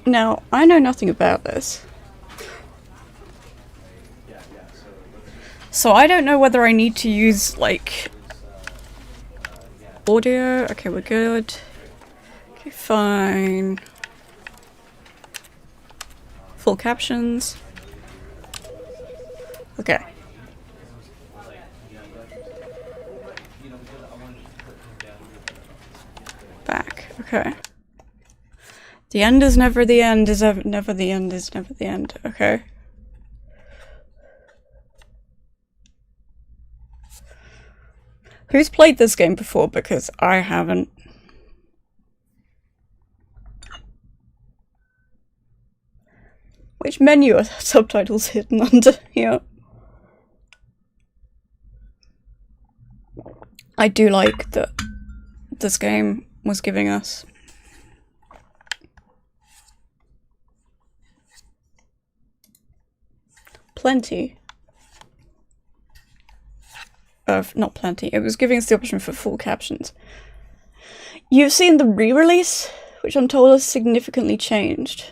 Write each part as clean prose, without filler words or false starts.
Now, I know nothing about this. So I don't know whether I need to use, like, audio. Okay, we're good. Okay, fine. Full captions. Okay. Back. Okay. The end is never the end is never the end is never the end. Okay. Who's played this game before? Because I haven't. Which menu are subtitles hidden under here? I do like that this game was giving us plenty of, not plenty, it was giving us the option for full captions. You've seen the re-release, which I'm told has significantly changed.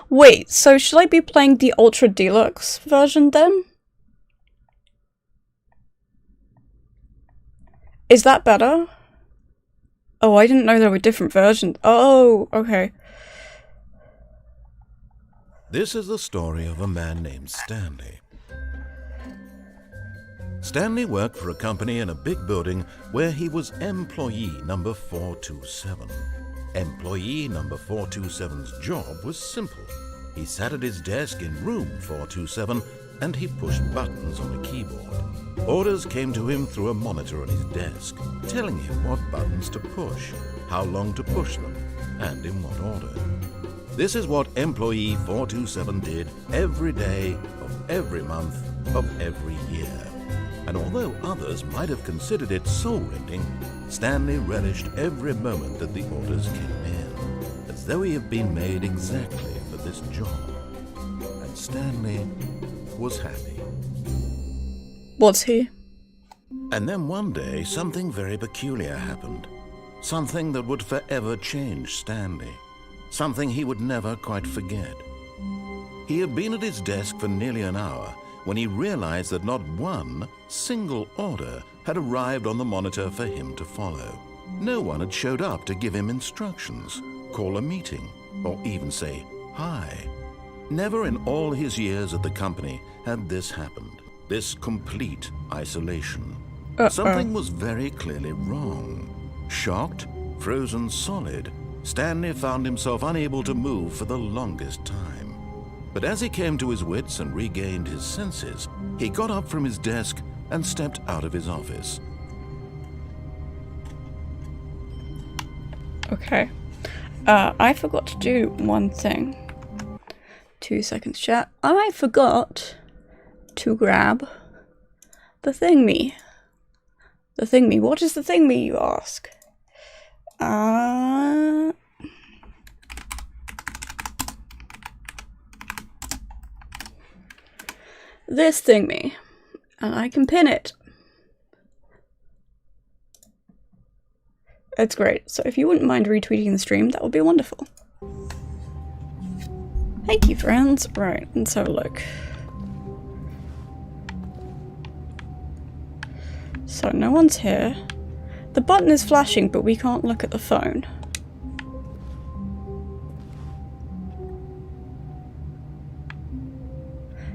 Wait, so should I be playing the Ultra Deluxe version then? Is that better? Oh, I didn't know there were different versions. Oh, okay. This is the story of a man named Stanley. Stanley worked for a company in a big building where he was employee number 427. Employee number 427's job was simple. He sat at his desk in room 427 and he pushed buttons on a keyboard. Orders came to him through a monitor on his desk, telling him what buttons to push, how long to push them, and in what order. This is what employee 427 did every day of every month of every year. And although others might have considered it soul-rending, Stanley relished every moment that the orders came in, as though he had been made exactly for this job. And Stanley was happy. Was he? And then one day, something very peculiar happened. Something that would forever change Stanley. Something he would never quite forget. He had been at his desk for nearly an hour when he realized that not one single order had arrived on the monitor for him to follow. No one had showed up to give him instructions, call a meeting, or even say hi. Never in all his years at the company had this happened. This complete isolation. Something was very clearly wrong. Shocked, frozen solid, Stanley found himself unable to move for the longest time. But as he came to his wits and regained his senses, he got up from his desk and stepped out of his office. Okay. I forgot to do one thing. 2 seconds, chat. I forgot to grab the thingy. The thingy. What is the thingy, you ask? This thingy. And I can pin it. It's great. So if you wouldn't mind retweeting the stream, that would be wonderful. Thank you, friends. Right, let's have a look. So no one's here. The button is flashing, but we can't look at the phone.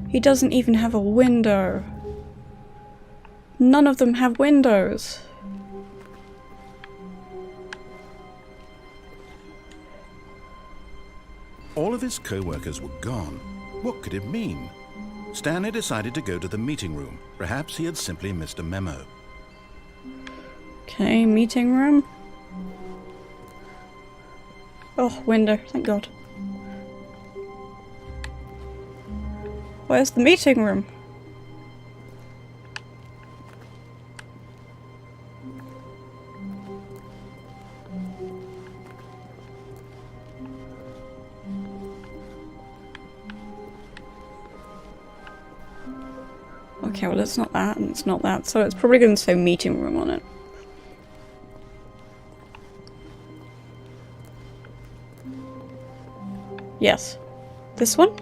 He doesn't even have a window. None of them have windows. All of his co-workers were gone. What could it mean? Stanley decided to go to the meeting room. Perhaps he had simply missed a memo. Okay, meeting room. Oh, window, thank God. Where's the meeting room? Okay, well it's not that and it's not that, so it's probably going to say meeting room on it. Yes. This one?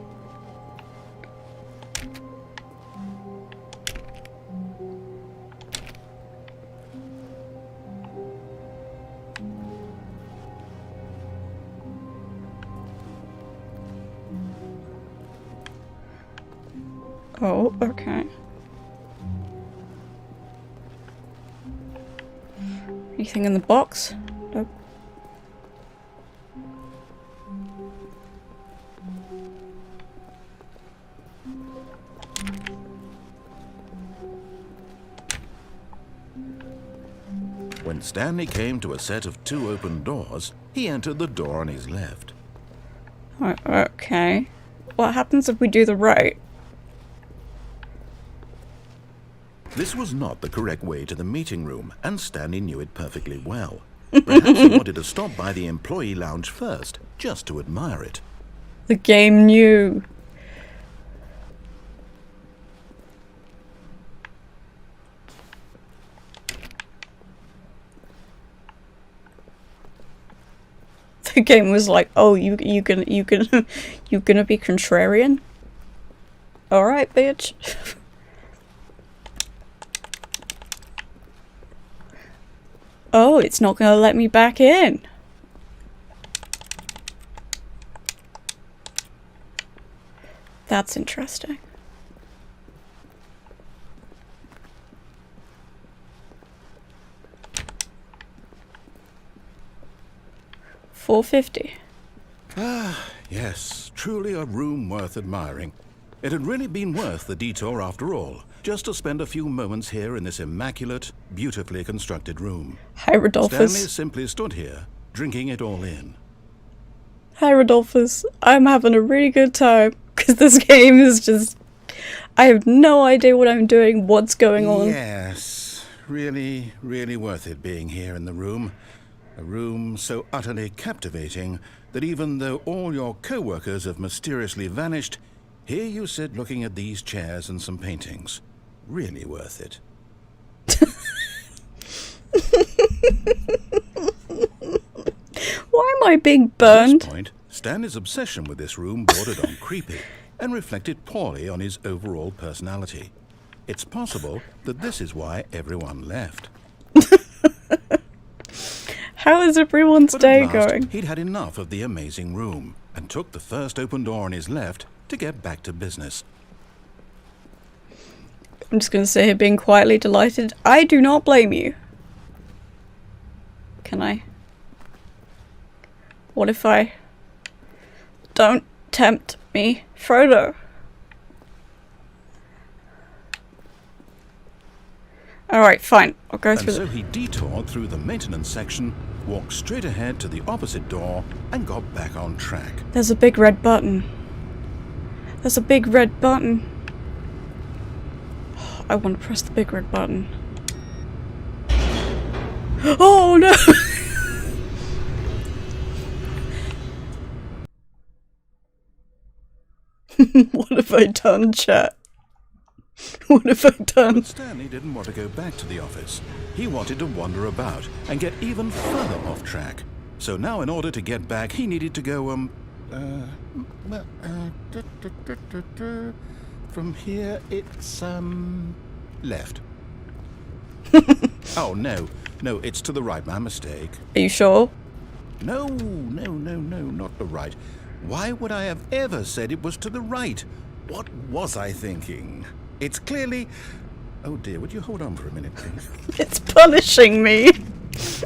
Oh, okay. Anything in the box? Nope. When Stanley came to a set of 2 open doors, he entered the door on his left. Okay. What happens if we do the right? This was not the correct way to the meeting room, and Stanley knew it perfectly well. Perhaps he wanted to stop by the employee lounge first, just to admire it. The game knew. The game was like, "Oh, you gonna be contrarian? All right, bitch." Oh, it's not gonna let me back in. That's interesting. $4.50. Ah, yes, truly a room worth admiring. It had really been worth the detour after all, just to spend a few moments here in this immaculate, beautifully constructed room. Hi, Rodolphus. Stanley simply stood here, drinking it all in. Hi, Rodolphus. I'm having a really good time, because this game is just... I have no idea what I'm doing, what's going on. Yes, really, really worth it being here in the room. A room so utterly captivating that even though all your co-workers have mysteriously vanished, here you sit looking at these chairs and some paintings. Really worth it. Why am I being burned? At this point, Stanley's obsession with this room bordered on creepy and reflected poorly on his overall personality. It's possible that this is why everyone left. How is everyone's But day at last, going? he'd had enough of the amazing room and took the first open door on his left to get back to business. I'm just going to sit here being quietly delighted. I do not blame you. Can I? What if I... Don't tempt me, Frodo. Alright, fine. I'll go And through so he detoured through the maintenance section, walked straight ahead to the opposite door, and got back on track. There's a big red button. There's a big red button. I want to press the big red button. Oh no! What have I done, chat? What have I done? But Stanley didn't want to go back to the office. He wanted to wander about and get even further off track. So now in order to get back, he needed to go, from here it's, left. Oh, no, it's to the right, my mistake. Are you sure? No, not the right. Why would I have ever said it was to the right? What was I thinking? It's clearly... Oh dear, would you hold on for a minute, please? It's punishing me.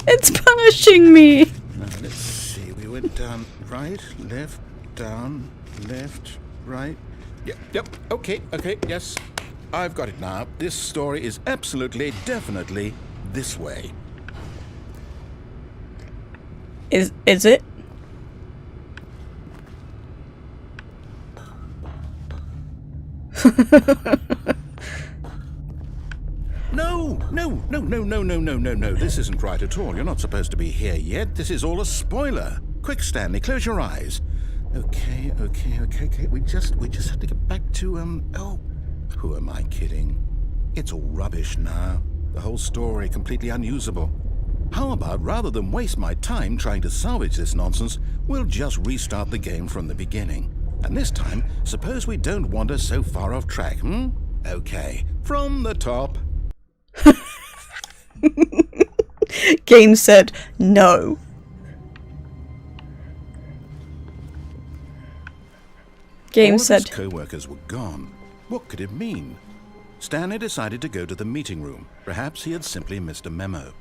It's punishing me. Now, let's see. We went down, right, left, down, left, right. Yep, okay, yes. I've got it now. This story is absolutely, definitely this way. Is it? No. This isn't right at all. You're not supposed to be here yet. This is all a spoiler. Quick, Stanley, close your eyes. Okay. We just have to get back to, oh, who am I kidding? It's all rubbish now. The whole story completely unusable. How about, rather than waste my time trying to salvage this nonsense, we'll just restart the game from the beginning. And this time, suppose we don't wander so far off track, Okay, from the top. Game said no. Game All said of his co-workers were gone. What could it mean? Stanley decided to go to the meeting room. Perhaps he had simply missed a memo.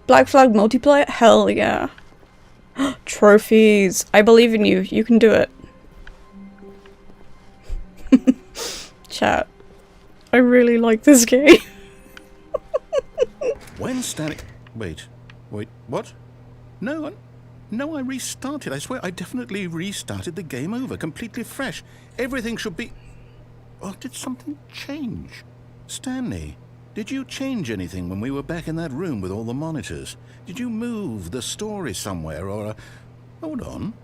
Black Flag multiplayer? Hell yeah. Trophies. I believe in you. You can do it. Chat. I really like this game. When Stanley... Wait, what? No, I restarted. I swear I definitely restarted the game over, completely fresh. Everything should be... Oh, did something change? Stanley, did you change anything when we were back in that room with all the monitors? Did you move the story somewhere or... Hold on.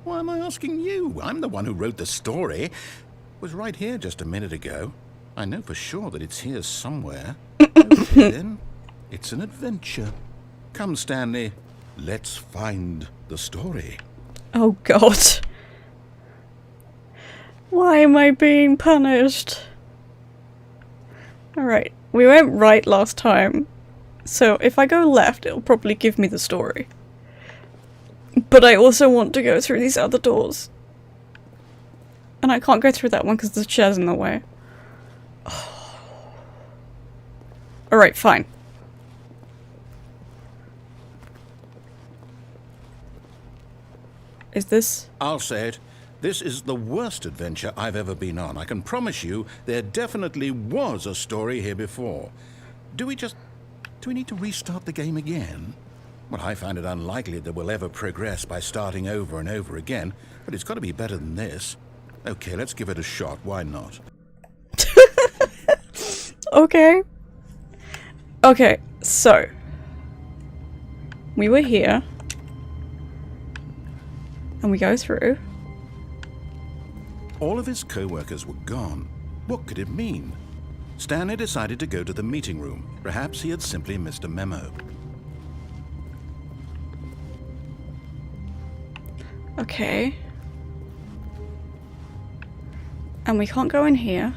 Why am I asking you? I'm the one who wrote the story. It was right here just a minute ago. I know for sure that it's here somewhere. Okay, then. It's an adventure. Come, Stanley. Let's find the story. Oh god. Why am I being punished? Alright, we went right last time. So if I go left, it'll probably give me the story. But I also want to go through these other doors. And I can't go through that one because the chair's in the way. Alright, fine. Is this? I'll say it. This is the worst adventure I've ever been on. I can promise you there definitely was a story here before. Do we need to restart the game again? Well, I find it unlikely that we'll ever progress by starting over and over again, but it's got to be better than this. Okay, let's give it a shot. Why not? Okay. Okay, so. We were here. And we go through. All of his co-workers were gone. What could it mean? Stanley decided to go to the meeting room. Perhaps he had simply missed a memo. Okay. And we can't go in here.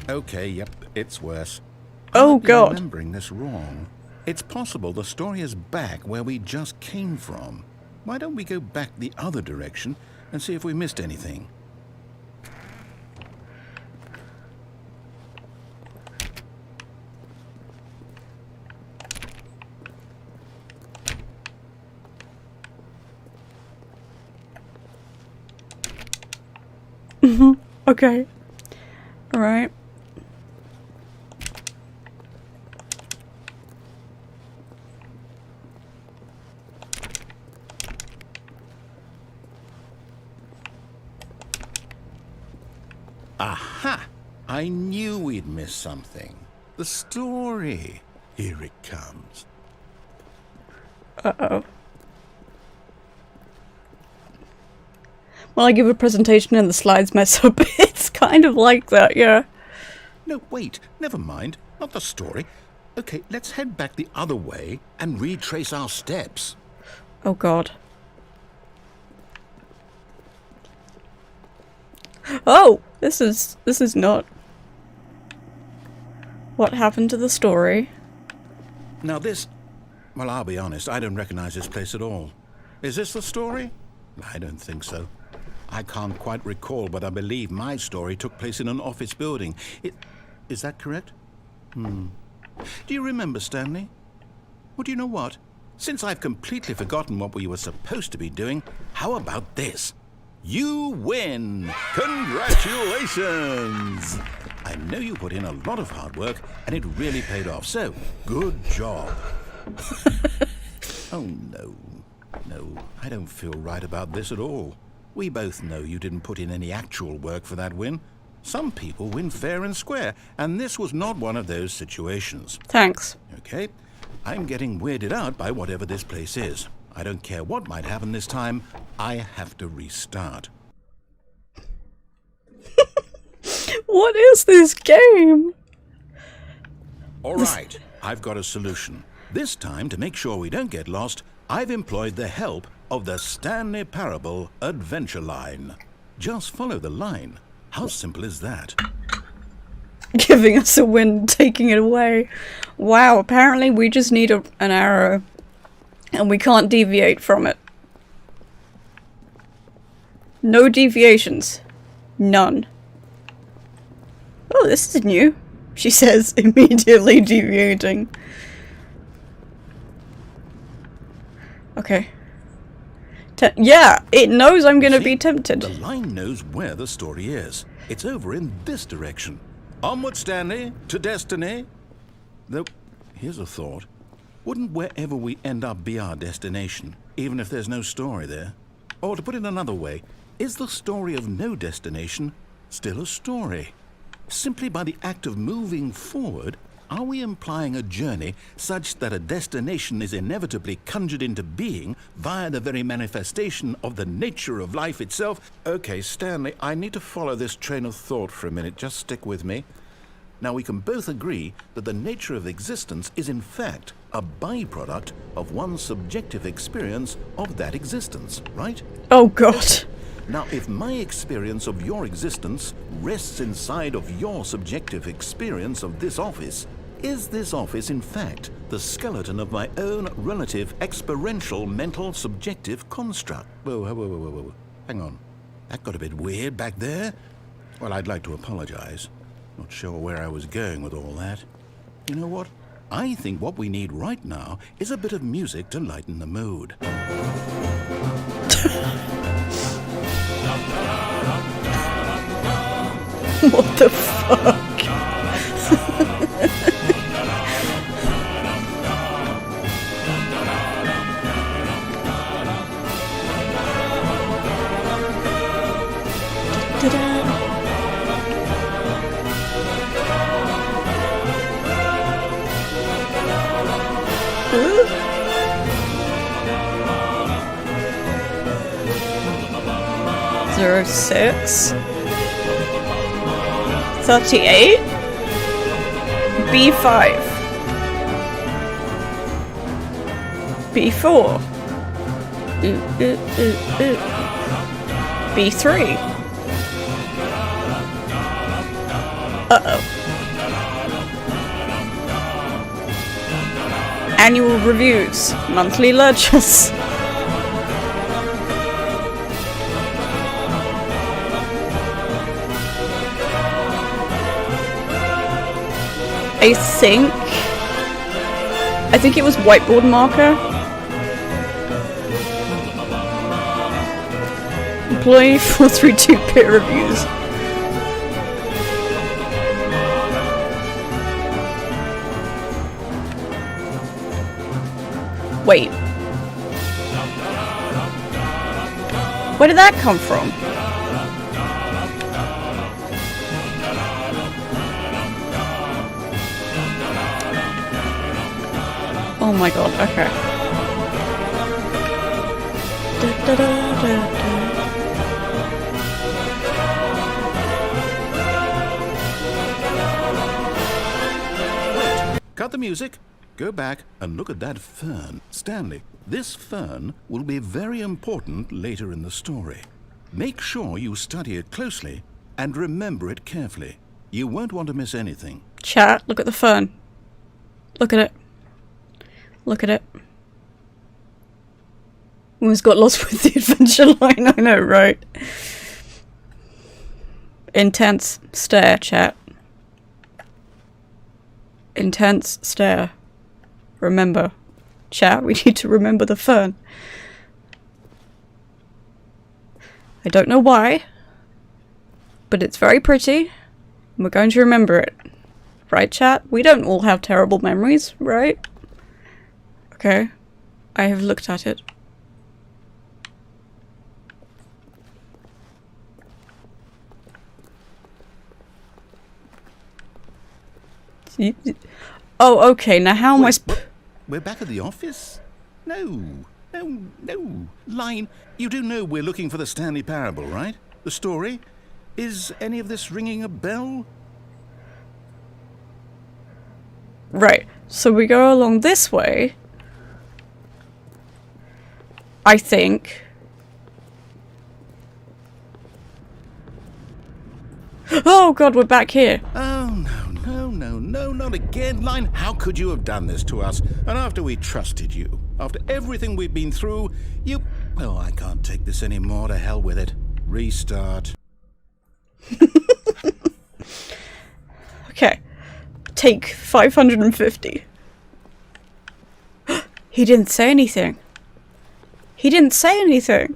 Okay, yep, it's worse. Oh god. I'm remembering this wrong. It's possible the story is back where we just came from. Why don't we go back the other direction and see if we missed anything? Okay. Alright. Aha! I knew we'd miss something. The story. Here it comes. Uh-oh. Well, I give a presentation and the slides mess up. It's kind of like that, yeah. No, wait. Never mind. Not the story. Okay, let's head back the other way and retrace our steps. Oh god. Oh! This is not... What happened to the story? Now this... Well, I'll be honest, I don't recognize this place at all. Is this the story? I don't think so. I can't quite recall, but I believe my story took place in an office building. Is that correct? Do you remember, Stanley? Well, do you know what? Since I've completely forgotten what we were supposed to be doing, how about this? You win! Congratulations! I know you put in a lot of hard work, and it really paid off, so good job. Oh, no. No, I don't feel right about this at all. We both know you didn't put in any actual work for that win. Some people win fair and square, and this was not one of those situations. Thanks. Okay, I'm getting weirded out by whatever this place is. I don't care what might happen this time, I have to restart. What is this game? All right, I've got a solution. This time, to make sure we don't get lost, I've employed the help of the Stanley Parable Adventure Line. Just follow the line. How simple is that? Giving us a win, taking it away. Wow, apparently we just need an arrow. And we can't deviate from it. No deviations. None. Oh, this is new, she says, immediately deviating. Okay. Yeah, it knows I'm gonna be tempted. The line knows where the story is. It's over in this direction. Onward, Stanley, to destiny. Though, here's a thought. Wouldn't wherever we end up be our destination, even if there's no story there? Or to put it another way, is the story of no destination still a story? Simply by the act of moving forward, are we implying a journey such that a destination is inevitably conjured into being via the very manifestation of the nature of life itself? Okay, Stanley, I need to follow this train of thought for a minute. Just stick with me. Now, we can both agree that the nature of existence is in fact a byproduct of one's subjective experience of that existence, right? Oh god. Now, if my experience of your existence rests inside of your subjective experience of this office, is this office in fact the skeleton of my own relative experiential mental subjective construct? Whoa. Hang on. That got a bit weird back there. Well, I'd like to apologize. Not sure where I was going with all that. You know what? I think what we need right now is a bit of music to lighten the mood. What the fuck? Zero 06 38 B5 B4 B3 uh-oh. Annual reviews, monthly ledgers. I think it was whiteboard marker. Employee 432 peer reviews. Wait. Where did that come from? Oh my god, okay. Cut the music. Go back and look at that fern. Stanley, this fern will be very important later in the story. Make sure you study it closely and remember it carefully. You won't want to miss anything. Chat, look at the fern. Look at it. Look at it. Almost got lost with the adventure line, I know, right? Intense stare, chat. Intense stare. Remember. Chat, we need to remember the fern. I don't know why, but it's very pretty, and we're going to remember it. Right, chat? We don't all have terrible memories, right? Okay. I have looked at it. Oh, okay, now how am I We're back at the office? No. Line, you do know we're looking for the Stanley Parable, right? The story? Is any of this ringing a bell? Right, so we go along this way. I think. Oh god, we're back here. Oh, no, not again. Line, how could you have done this to us? And after we trusted you, after everything we've been through, you... Oh, I can't take this anymore. To hell with it. Restart. Okay. Take 550. He didn't say anything. He didn't say anything.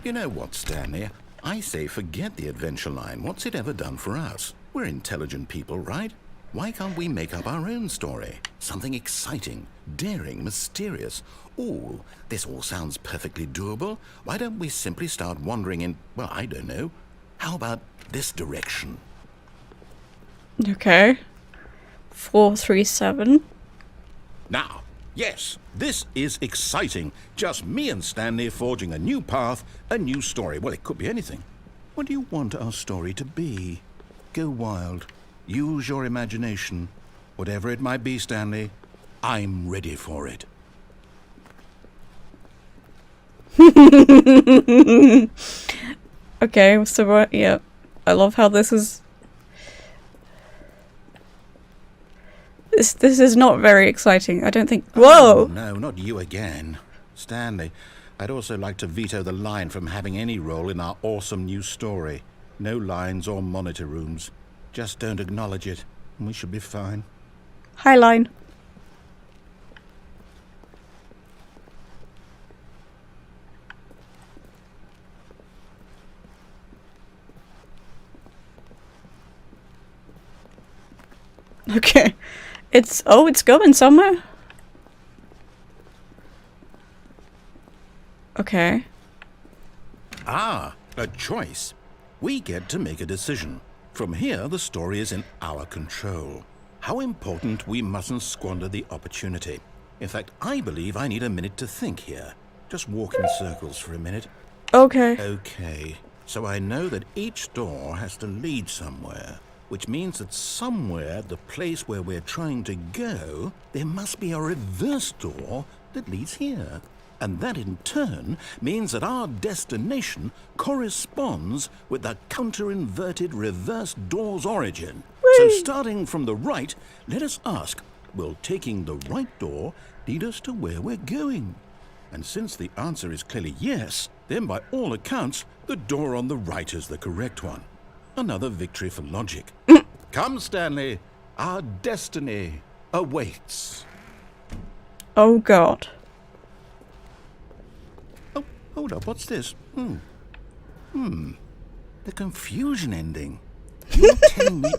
You know what, Stanley? I say forget the adventure line. What's it ever done for us? We're intelligent people, right? Why can't we make up our own story? Something exciting, daring, mysterious. Ooh, this all sounds perfectly doable. Why don't we simply start wandering in, well, I don't know. How about this direction? Okay. 437. Now, yes, this is exciting. Just me and Stanley forging a new path, a new story. Well, it could be anything. What do you want our story to be? Go wild. Use your imagination. Whatever it might be, Stanley, I'm ready for it. Okay, so yeah. I love how this is... This is not very exciting. I don't think... Whoa! Oh, no, not you again. Stanley, I'd also like to veto the line from having any role in our awesome new story. No lines or monitor rooms. Just don't acknowledge it, and we should be fine. Hi, line. Okay. It's going somewhere. Okay. Ah, a choice. We get to make a decision. From here, the story is in our control. How important we mustn't squander the opportunity. In fact, I believe I need a minute to think here. Just walk in circles for a minute. Okay. Okay, so I know that each door has to lead somewhere, which means that somewhere, the place where we're trying to go, there must be a reverse door that leads here. And that in turn means that our destination corresponds with the counter-inverted reverse door's origin. So starting from the right, let us ask, will taking the right door lead us to where we're going? And since the answer is clearly yes, then by all accounts, the door on the right is the correct one. Another victory for logic. Come, Stanley, our destiny awaits. Oh god. Oh, hold up, what's this? The confusion ending. You're telling me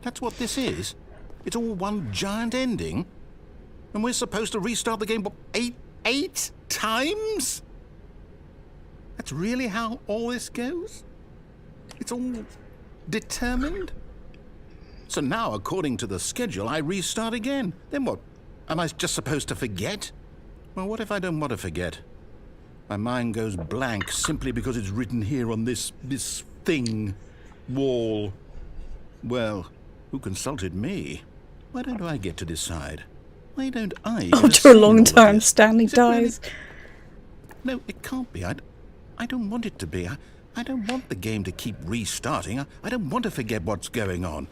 that's what this is? It's all one giant ending? And we're supposed to restart the game, what, eight times? That's really how all this goes? It's all determined? So now, according to the schedule, I restart again. Then what? Am I just supposed to forget? Well, what if I don't want to forget? My mind goes blank simply because it's written here on this thing, wall. Well, who consulted me? Why don't I get to decide? Why don't I? After a long time, Stanley dies. Really? No, it can't be. I don't want it to be. I don't want the game to keep restarting. I don't want to forget what's going on.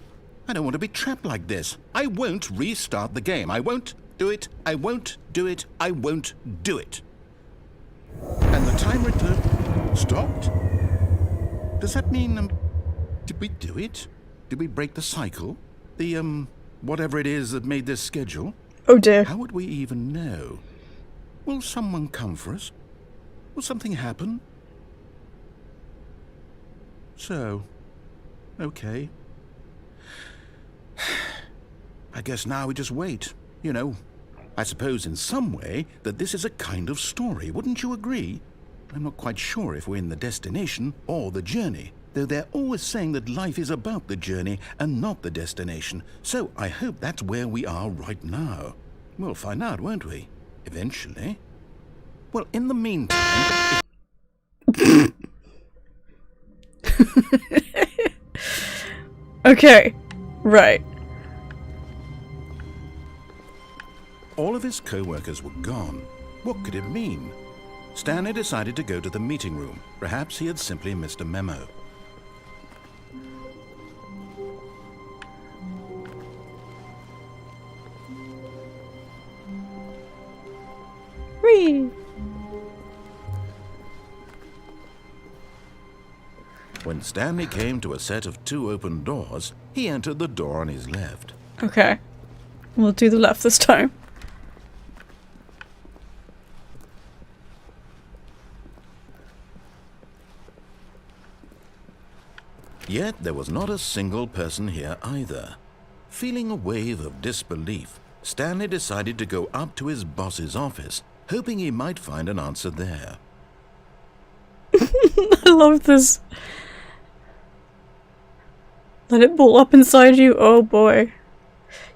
I don't want to be trapped like this. I won't restart the game. I won't do it. I won't do it. I won't do it. And the timer stopped? Does that mean, did we do it? Did we break the cycle? The, whatever it is that made this schedule? Oh dear. How would we even know? Will someone come for us? Will something happen? So, okay. I guess now we just wait, you know. I suppose in some way that this is a kind of story, wouldn't you agree? I'm not quite sure if we're in the destination or the journey. though they're always saying that life is about the journey and not the destination. So I hope that's where we are right now. We'll find out, won't we? Eventually. Well, in the meantime... Okay, right. All of his co-workers were gone. What could it mean? Stanley decided to go to the meeting room. Perhaps he had simply missed a memo. Whee! When Stanley came to a set of 2 open doors, he entered the door on his left. Okay. We'll do the left this time. Yet there was not a single person here either. Feeling a wave of disbelief, Stanley decided to go up to his boss's office, hoping he might find an answer there. I love this. Let it ball up inside you, oh boy.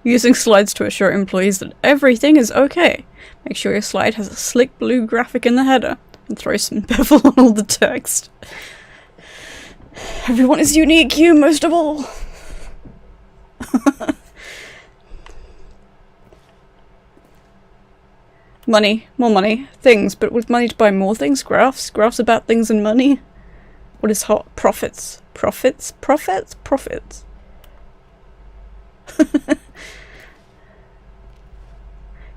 Using slides to assure employees that everything is okay. Make sure your slide has a slick blue graphic in the header, and throw some bevel on all the text. Everyone is unique, you most of all. Money, more money, things, but with money to buy more things, graphs about things and money. What is hot? Profits. Profits? Profits? Profits.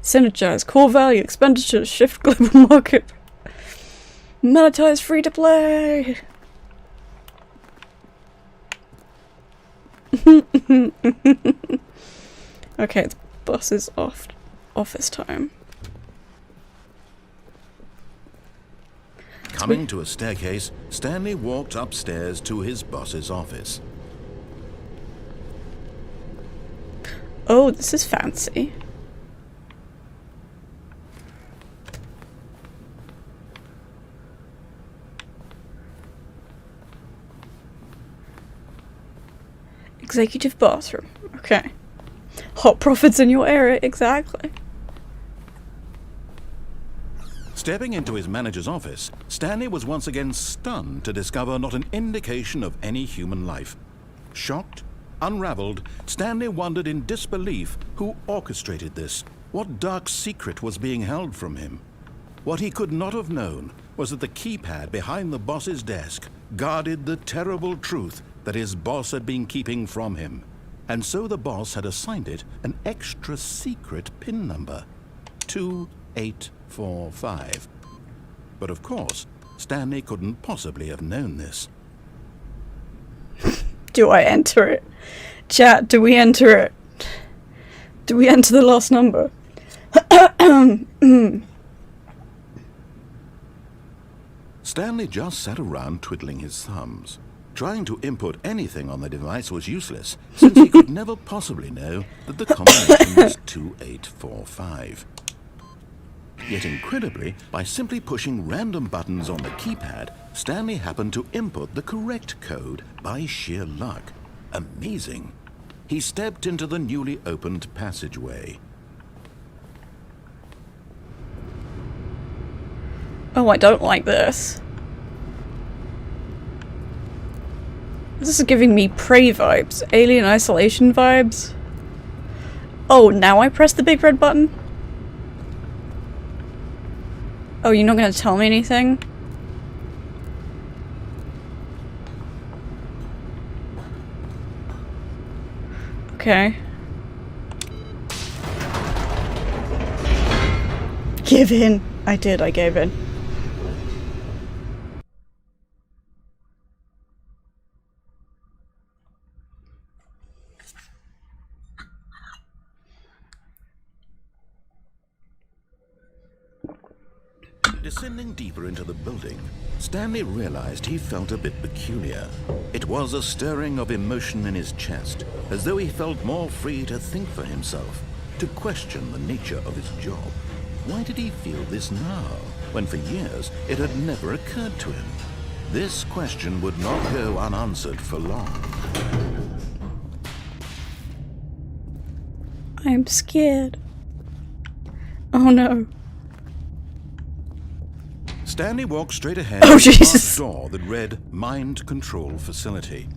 Synergize, core value, expenditures, shift global market. Monetize free to play. Okay, it's boss's office time. Coming to a staircase, Stanley walked upstairs to his boss's office. Oh, this is fancy. Executive bathroom. Okay. Hot profits in your area, exactly. Stepping into his manager's office, Stanley was once again stunned to discover not an indication of any human life. Shocked, unraveled, Stanley wondered in disbelief who orchestrated this, what dark secret was being held from him. What he could not have known was that the keypad behind the boss's desk guarded the terrible truth that his boss had been keeping from him. And so the boss had assigned it an extra secret PIN number, 2845. But of course, Stanley couldn't possibly have known this. Do I enter it? Chat, do we enter it? Do we enter the last number? Stanley just sat around twiddling his thumbs. Trying to input anything on the device was useless, since he could never possibly know that the combination was 2845. Yet incredibly, by simply pushing random buttons on the keypad, Stanley happened to input the correct code by sheer luck. Amazing. He stepped into the newly opened passageway. Oh, I don't like this. This is giving me Prey vibes. Alien Isolation vibes. Oh, now I press the big red button? Oh, you're not gonna tell me anything? Okay. Give in. I did, I gave in. Descending deeper into the building, Stanley realized he felt a bit peculiar. It was a stirring of emotion in his chest, as though he felt more free to think for himself, to question the nature of his job. Why did he feel this now, when for years it had never occurred to him? This question would not go unanswered for long. I'm scared. Oh no. Stanley walked straight ahead Oh, to a Jesus. large door that read Mind Control Facility.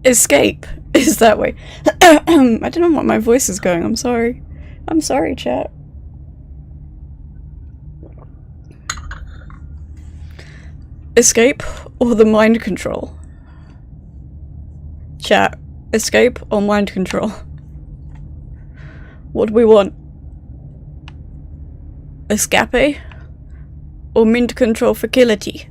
Escape is that way. I don't know what my voice is going. I'm sorry. I'm sorry, chat. Escape or the mind control? Chat. Escape or mind control? What do we want? Escape or mind control facility?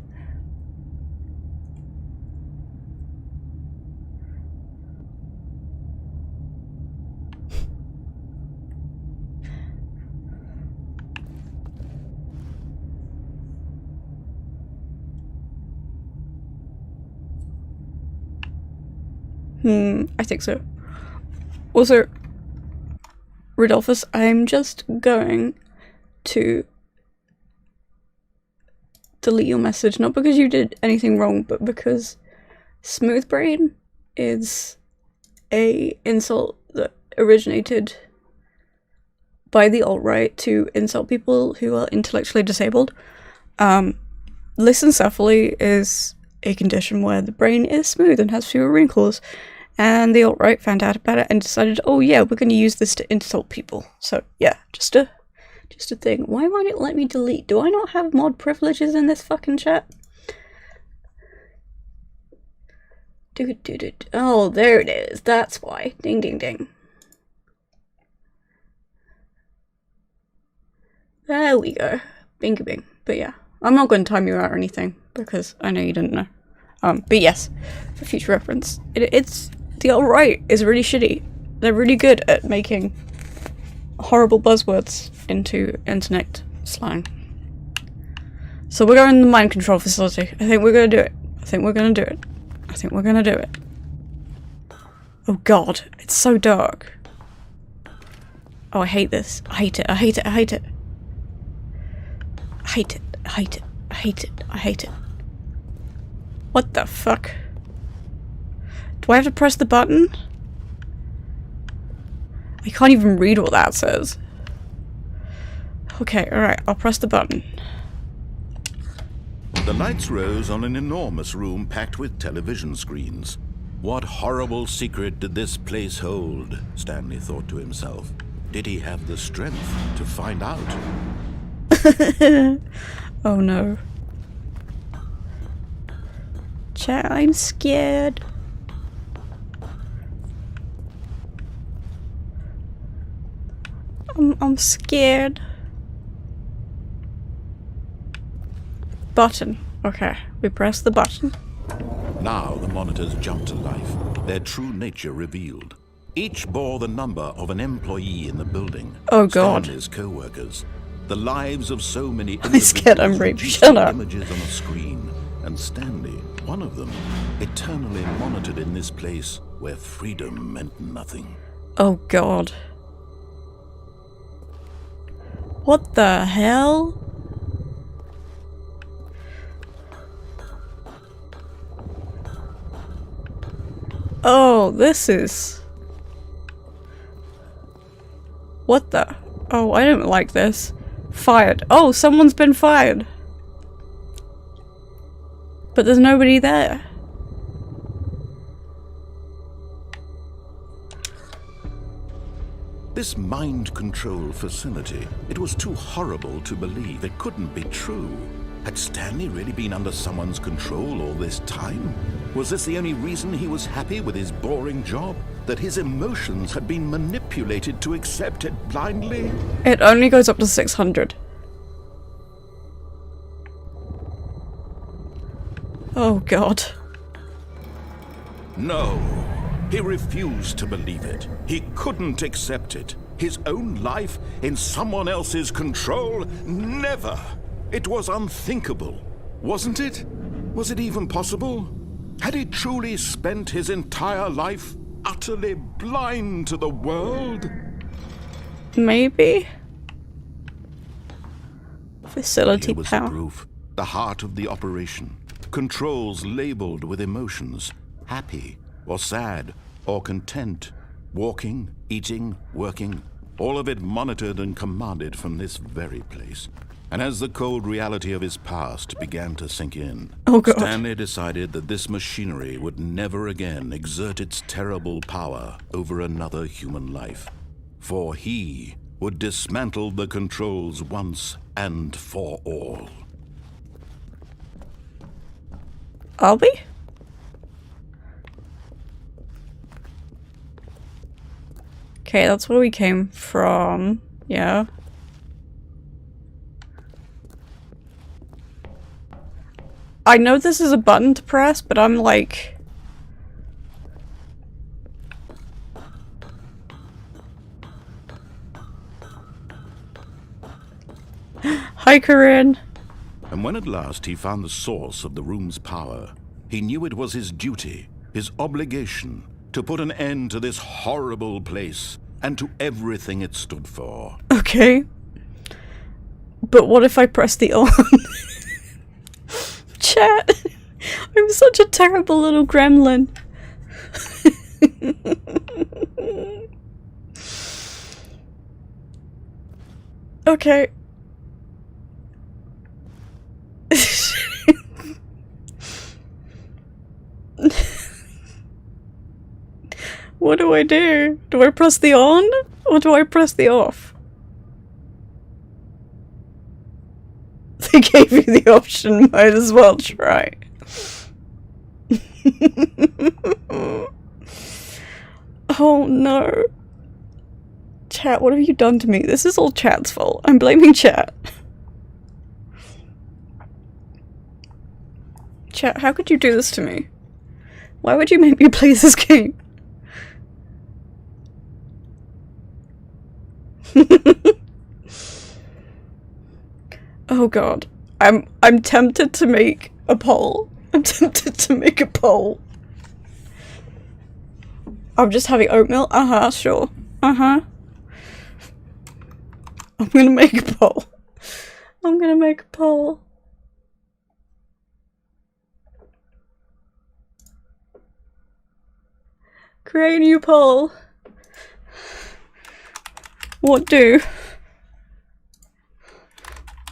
I think so. Also, Rodolphus, I'm just going to delete your message, not because you did anything wrong, but because smooth brain is a insult that originated by the alt-right to insult people who are intellectually disabled. Lissencephaly is a condition where the brain is smooth and has fewer wrinkles, and the alt-right found out about it and decided, oh yeah, we're going to use this to insult people. So yeah, just a thing. Why won't it let me delete? Do I not have mod privileges in this fucking chat? Oh, there it is. That's why. Ding ding ding. There we go. Bingy bing. But yeah, I'm not going to time you out or anything because I know you didn't know. But yes, for future reference, it's the alt-right is really shitty. They're really good at making horrible buzzwords into internet slang. So we're going to the mind control facility. I think we're going to do it. I think we're going to do it. I think we're going to do it. Oh god, it's so dark. Oh, I hate this. I hate it. I hate it. I hate it. I hate it. I hate it. I hate it. I hate it. What the fuck? Do I have to press the button? I can't even read what that says. Okay, alright, I'll press the button. The lights rose on an enormous room packed with television screens. What horrible secret did this place hold? Stanley thought to himself. Did he have the strength to find out? Oh no. Chat, I'm scared. I'm scared. Button. Okay, we press the button. Now the monitors jumped to life, their true nature revealed. Each bore the number of an employee in the building. Oh god. Stanley's co-workers. The lives of so many I'm scared I'm raped. Shut up. Images on a screen. And Stanley, one of them, eternally monitored in this place where freedom meant nothing. Oh god. What the hell? Oh, this is... What the... Oh, I don't like this. Fired. Oh, someone's been fired. But there's nobody there. This mind control facility, it was too horrible to believe. It couldn't be true. Had Stanley really been under someone's control all this time? Was this the only reason he was happy with his boring job? That his emotions had been manipulated to accept it blindly? It only goes up to 600. Oh god. No. He refused to believe it. He couldn't accept it. His own life in someone else's control? Never! It was unthinkable, wasn't it? Was it even possible? Had he truly spent his entire life utterly blind to the world? Maybe? Facility Here was the power. proof, the heart of the operation. of controls labeled with emotions, happy or sad or content, walking, eating, working, all of it monitored and commanded from this very place. And as the cold reality of his past began to sink in, Oh, God. Stanley decided that this machinery would never again exert its terrible power over another human life. For he would dismantle the controls once and for all. Are we? Okay, that's where we came from. Yeah. I know this is a button to press, but I'm like... Hi, Corinne. And when at last he found the source of the room's power, he knew it was his duty, his obligation, to put an end to this horrible place and to everything it stood for. Okay. But what if I press the on? Chat. I'm such a terrible little gremlin. Okay. What do I do? Do I press the on? Or do I press the off? They gave you the option, might as well try. Oh no. Chat, what have you done to me? This is all chat's fault. I'm blaming chat. Chat, how could you do this to me? Why would you make me play this game? Oh god. I'm tempted to make a poll. I'm tempted to make a poll. I'm just having oatmeal? Uh-huh, sure. Uh-huh. I'm gonna make a poll. I'm gonna make a poll. Create a new poll. What do?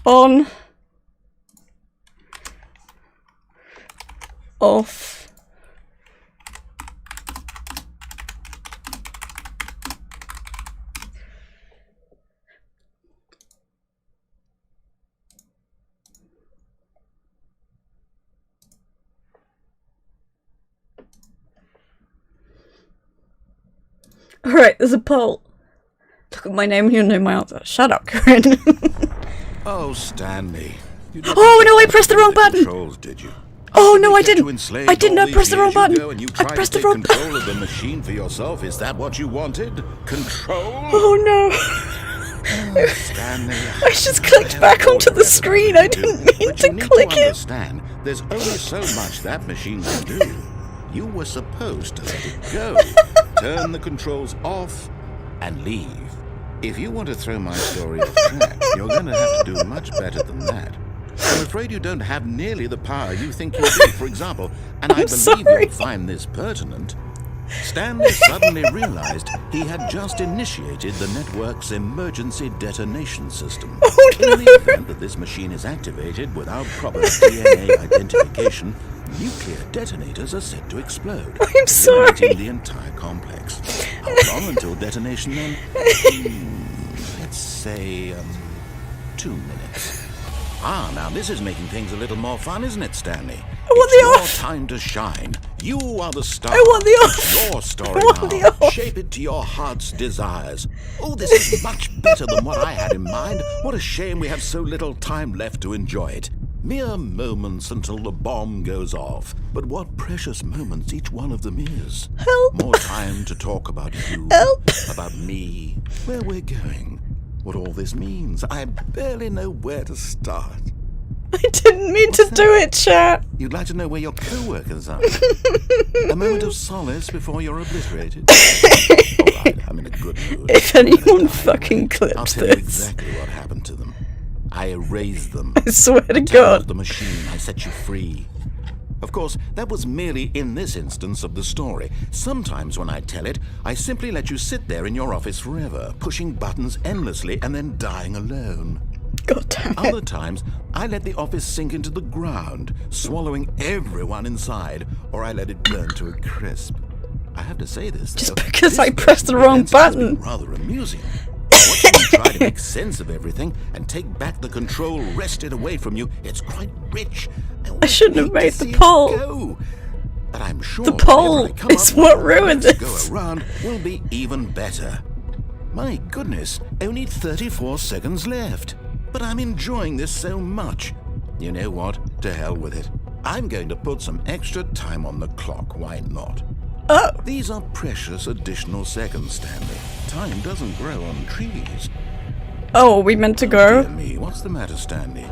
On. Off. Alright, there's a poll. Look at my name and you'll know my answer. Shut up, Corinne. Oh, Stanley. Oh no, I pressed the wrong button! Controls, did you? Oh no, I didn't! I didn't, I pressed the wrong button! I pressed the wrong button! Control of the machine for yourself, is that what you wanted? Control? Oh no! Oh, Stanley. I just clicked back onto the screen, I didn't mean to click it! Understand, there's only so much that machine can do. You were supposed to let it go. Turn the controls off and leave. If you want to throw my story off track, you're going to have to do much better than that. I'm afraid you don't have nearly the power you think you do, for example, and I believe you'll find this pertinent. Stanley suddenly realized he had just initiated the network's emergency detonation system. Oh, no. In the event that this machine is activated without proper DNA identification, nuclear detonators are set to explode, I'm sorry. eliminating the entire complex. How long until detonation then? Let's say, 2 minutes. Ah, now this is making things a little more fun, isn't it, Stanley? I want It's the your off. time to shine. You are the star. I want the off. It's your story I want now. the off. Shape it to your heart's desires. Oh, this is much better than what I had in mind. What a shame we have so little time left to enjoy it. Mere moments until the bomb goes off. But what precious moments each one of them is. Help. More time to talk about you. Help. About me. Where we're going. What all this means. I barely know where to start. I didn't mean to do it, chat. You'd like to know where your co-workers are? A moment of solace before you're obliterated? Alright, I'm in a good mood. If anyone fucking I'll clips tell you this, exactly what happened to them. I erased them. I swear to Tell God. the machine I set you free. Of course, that was merely in this instance of the story. Sometimes when I tell it, I simply let you sit there in your office forever, pushing buttons endlessly and then dying alone. God damn it. Other times, I let the office sink into the ground, swallowing everyone inside, or I let it burn to a crisp. I have to say this, Just though, because this I pressed the wrong experience has been button. rather amusing. Watching you try to make sense of everything and take back the control wrested away from you, it's quite rich. I shouldn't have hate made to the see it poll. go. But I'm sure The whatever poll I come is up what with ruined next this. go around will be even better. My goodness, only 34 seconds left. But I'm enjoying this so much. You know what? To hell with it. I'm going to put some extra time on the clock. Why not? Oh. These are precious additional seconds, Stanley. Time doesn't grow on trees. Oh, are we meant to Dear go? me, what's the matter, Stanley?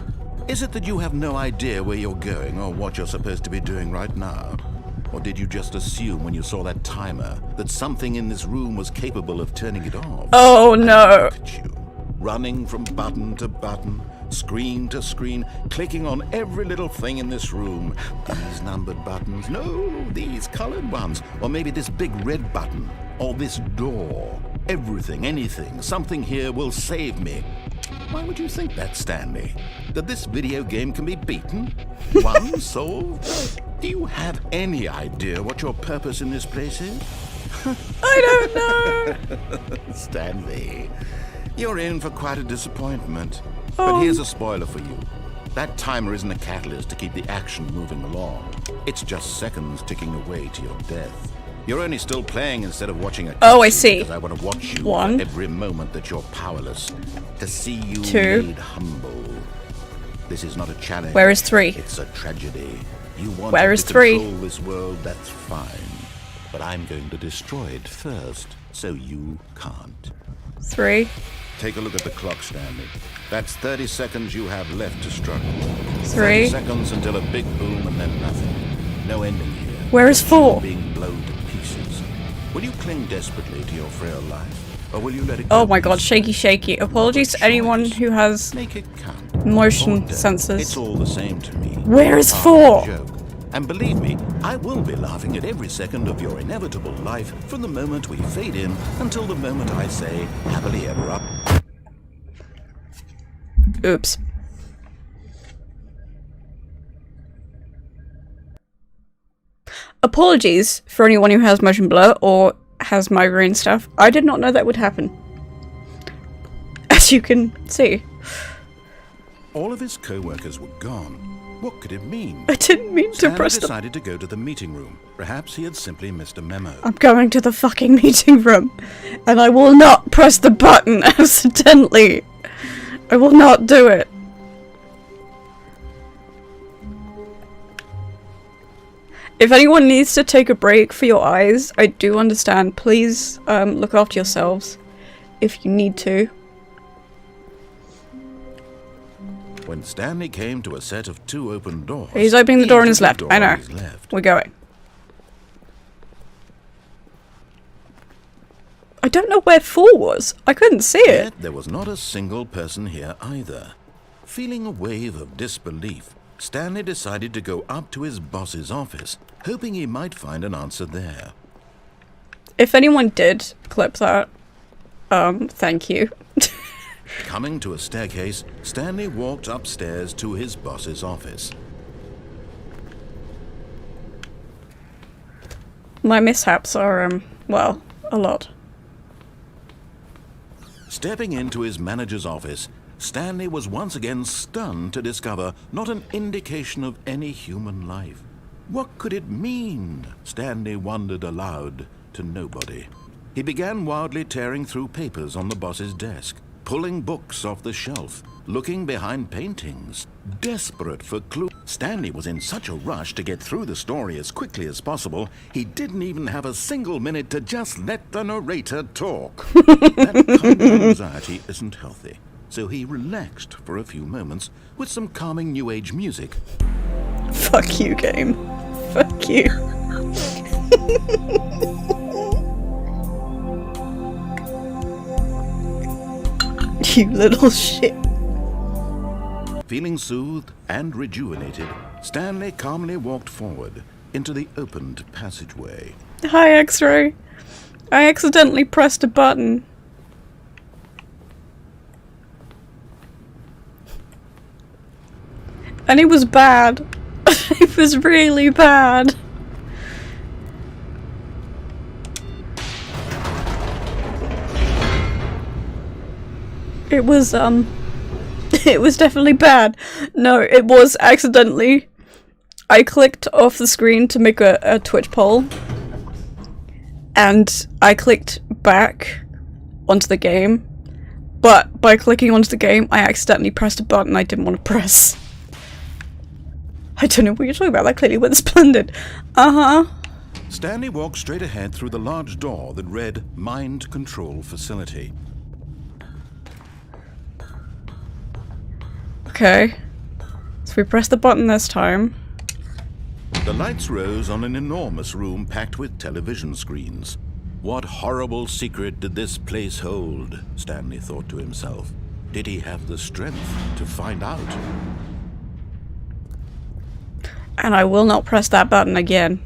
Is it that you have no idea where you're going or what you're supposed to be doing right now? Or did you just assume when you saw that timer that something in this room was capable of turning it off? Oh And no. look at you, running from button to button, screen to screen, clicking on every little thing in this room. These numbered buttons, no, these colored ones. Or maybe this big red button, or this door. Everything, anything, something here will save me. Why would you think that, Stanley? That this video game can be beaten? One solved? Do you have any idea what your purpose in this place is? I don't know. Stanley, you're in for quite a disappointment. But here's a spoiler for you. That timer isn't a catalyst to keep the action moving along. It's just seconds ticking away to your death. You're only still playing instead of watching a Oh, I cutscene see. because I want to watch you One. for every moment that you're powerless. To see you Two. made humble. This is not a challenge. Where is 3? It's a tragedy. You want Where to is 3? control this world, that's fine. But I'm going to destroy it first, so you can't. 3. Take a look at the clock, Stanley. That's 30 seconds you have left to struggle. 3. 30 seconds until a big boom and then nothing. No ending here. Where is 4? Being blown to pieces. Will you cling desperately to your frail life? Or will you let it go? Oh my god, shaky shaky. Apologies to anyone who has Make it count. motion Or don't. sensors. It's all the same to me. Where is Part of 4? the joke. And believe me, I will be laughing at every second of your inevitable life from the moment we fade in until the moment I say happily ever up. Oops. Apologies for anyone who has motion blur or has migraine stuff. I did not know that would happen. As you can see. All of his co-workers were gone. What could it mean? I didn't mean to Stanley press the- decided to go to the meeting room. Perhaps he had simply missed a memo. I'm going to the fucking meeting room. And I will not press the button accidentally. I will not do it. If anyone needs to take a break for your eyes, I do understand. Please look after yourselves if you need to. When Stanley came to a set of 2 open doors... He's opening the door on his entered left. the I door know. on his left. We're going. I don't know where 4 was. I couldn't see it. Yet there was not a single person here either. Feeling a wave of disbelief, Stanley decided to go up to his boss's office, hoping he might find an answer there. If anyone did clip that, thank you. Coming to a staircase, Stanley walked upstairs to his boss's office. My mishaps are, well, a lot. Stepping into his manager's office, Stanley was once again stunned to discover not an indication of any human life. What could it mean? Stanley wondered aloud to nobody. He began wildly tearing through papers on the boss's desk, pulling books off the shelf, looking behind paintings, desperate for clues. Stanley was in such a rush to get through the story as quickly as possible, he didn't even have a single minute to just let the narrator talk. That kind of anxiety isn't healthy, so he relaxed for a few moments with some calming New Age music. Fuck you, game. Fuck you. You little shit. Feeling soothed and rejuvenated, Stanley calmly walked forward into the opened passageway. Hi, X-Ray. I accidentally pressed a button. And it was bad. It was really bad. It was definitely bad. No, it was accidentally. I clicked off the screen to make a Twitch poll. And I clicked back onto the game. But by clicking onto the game, I accidentally pressed a button I didn't want to press. I don't know what you're talking about. That clearly went splendid. Uh-huh. Stanley walked straight ahead through the large door that read Mind Control Facility. Okay. So we press the button this time. The lights rose on an enormous room packed with television screens. What horrible secret did this place hold? Stanley thought to himself. Did he have the strength to find out? And I will not press that button again.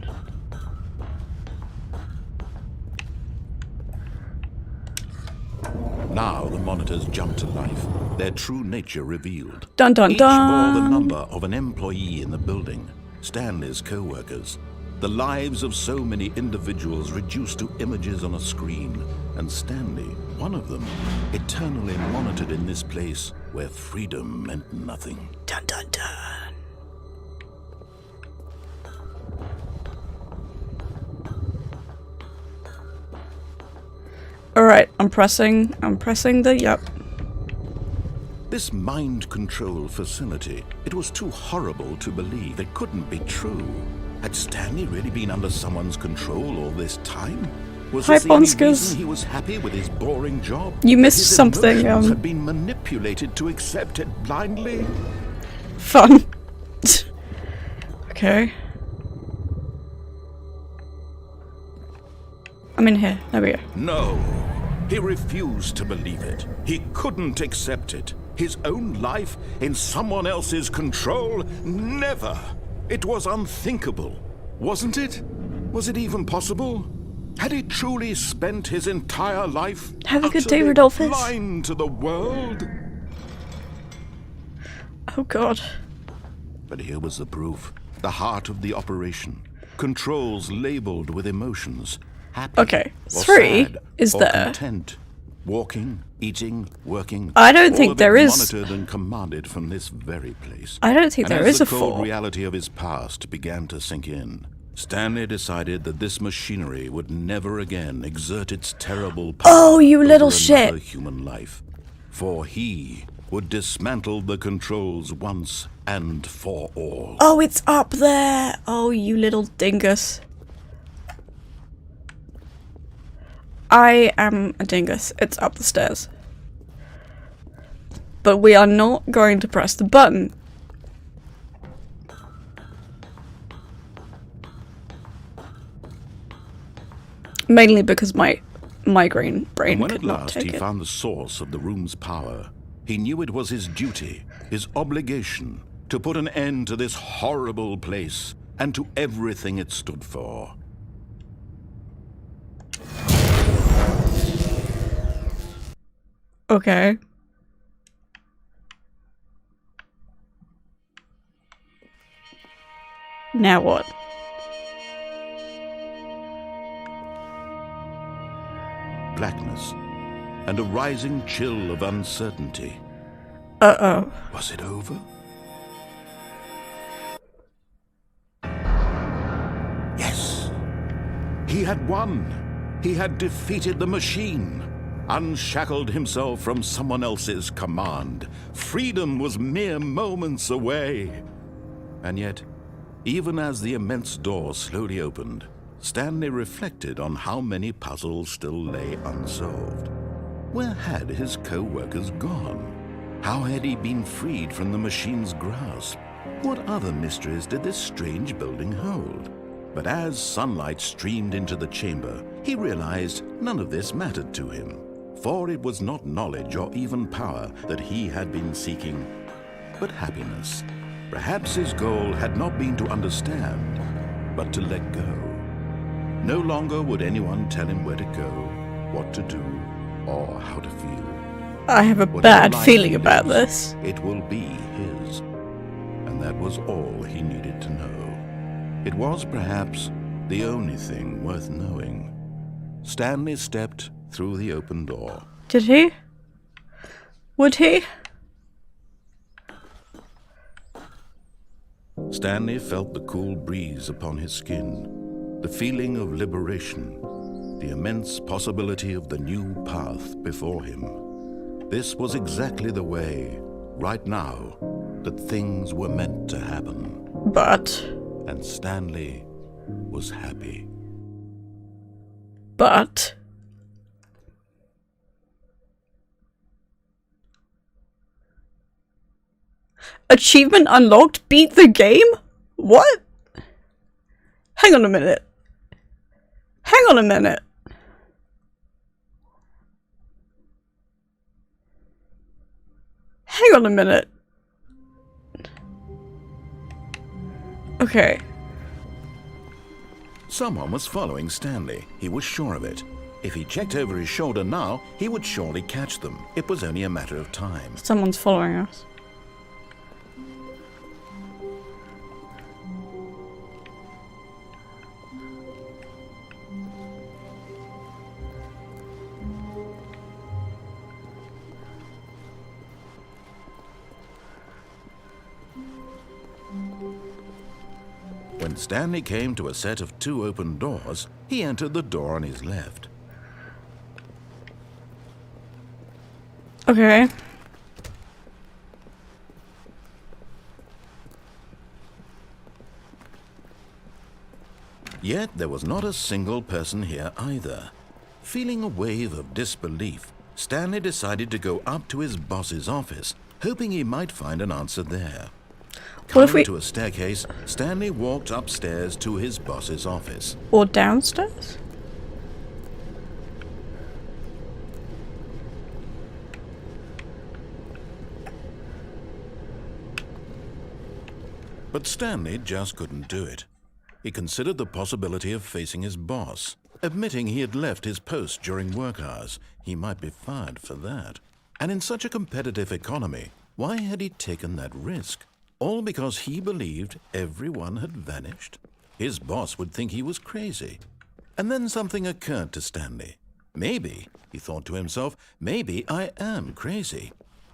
Now the monitors jumped to life, their true nature revealed. Dun dun Each dun! bore the number of an employee in the building, Stanley's co-workers. The lives of so many individuals reduced to images on a screen, and Stanley, one of them, eternally monitored in this place where freedom meant nothing. Dun dun dun! Alright, I'm pressing the yep. This mind control facility, it was too horrible to believe. It couldn't be true. Had Stanley really been under someone's control all this time? Was Hi, this the only Bonskers. reason he was happy with his boring job? You missed His something, emotions had been manipulated to accept it blindly? Fun. Okay. I'm in here. There we go. No. He refused to believe it. He couldn't accept it. His own life in someone else's control? Never. It was unthinkable. Wasn't it? Was it even possible? Had he truly spent his entire life Have a good day, utterly Rodolphus. blind to the world? Oh god. But here was the proof. The heart of the operation. Controls labeled with emotions. Happy Okay, or 3 sad is or there. content. Walking, eating, working. I don't all think of there it is- monitored and commanded from this very place. I don't think And there as is the a cold 4. reality of his past began to sink in, Stanley decided that this machinery would never again exert its terrible power Oh, you little over shit. another human life. For he would dismantle the controls once and for all. Oh, it's up there. Oh, you little dingus. I am a dingus. It's up the stairs. But we are not going to press the button. Mainly because my migraine brain And when could at not last take he it. found the source of the room's power, he knew it was his duty, his obligation, to put an end to this horrible place and to everything it stood for. Okay. Now what? Blackness and a rising chill of uncertainty. Uh-oh. Was it over? Yes. He had won. He had defeated the machine. Unshackled himself from someone else's command. Freedom was mere moments away. And yet, even as the immense door slowly opened, Stanley reflected on how many puzzles still lay unsolved. Where had his co-workers gone? How had he been freed from the machine's grasp? What other mysteries did this strange building hold? But as sunlight streamed into the chamber, he realized none of this mattered to him. For it was not knowledge or even power that he had been seeking. but happiness. Perhaps his goal had not been to understand, but to let go. No longer would anyone tell him where to go, what to do, or how to feel. I have a bad feeling about this. It will be his. And that was all he needed to know. It was perhaps the only thing worth knowing. Stanley stepped through the open door. Did he? Would he? Stanley felt the cool breeze upon his skin, the feeling of liberation, the immense possibility of the new path before him. This was exactly the way, right now, that things were meant to happen. But... And Stanley was happy. But... Achievement unlocked? Beat the game? What? Hang on a minute. Hang on a minute. Hang on a minute. Okay. Someone was following Stanley. He was sure of it. If he checked over his shoulder now, he would surely catch them. It was only a matter of time. Someone's following us. When Stanley came to a set of 2 open doors, he entered the door on his left. Okay. Yet there was not a single person here either. Feeling a wave of disbelief, Stanley decided to go up to his boss's office, hoping he might find an answer there. Coming to a staircase, Stanley walked upstairs to his boss's office. Or downstairs? But Stanley just couldn't do it. He considered the possibility of facing his boss. Admitting he had left his post during work hours, he might be fired for that. And in such a competitive economy, why had he taken that risk? All because he believed everyone had vanished? His boss would think he was crazy. And then something occurred to Stanley. Maybe, he thought to himself, maybe I am crazy.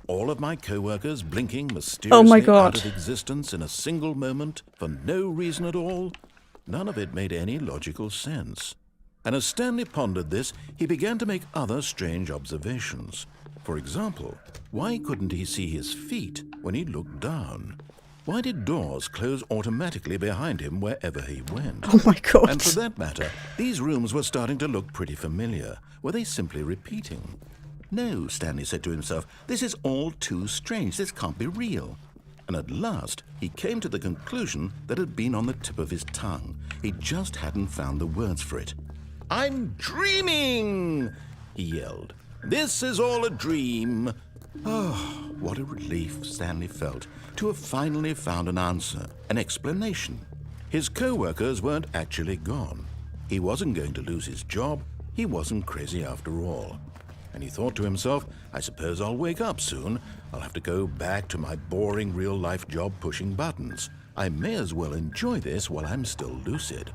All of my co-workers blinking mysteriously out of existence in a single moment for no reason at all? None of it made any logical sense. And as Stanley pondered this, he began to make other strange observations. For example, why couldn't he see his feet when he looked down? Why did doors close automatically behind him wherever he went? Oh my god. And for that matter, these rooms were starting to look pretty familiar. Were they simply repeating? No, Stanley said to himself, this is all too strange. This can't be real. And at last, he came to the conclusion that had been on the tip of his tongue. He just hadn't found the words for it. I'm dreaming, he yelled. This is all a dream. Oh, what a relief Stanley felt to have finally found an answer, an explanation. His co-workers weren't actually gone. He wasn't going to lose his job. He wasn't crazy after all. And he thought to himself, I suppose I'll wake up soon. I'll have to go back to my boring real-life job pushing buttons. I may as well enjoy this while I'm still lucid.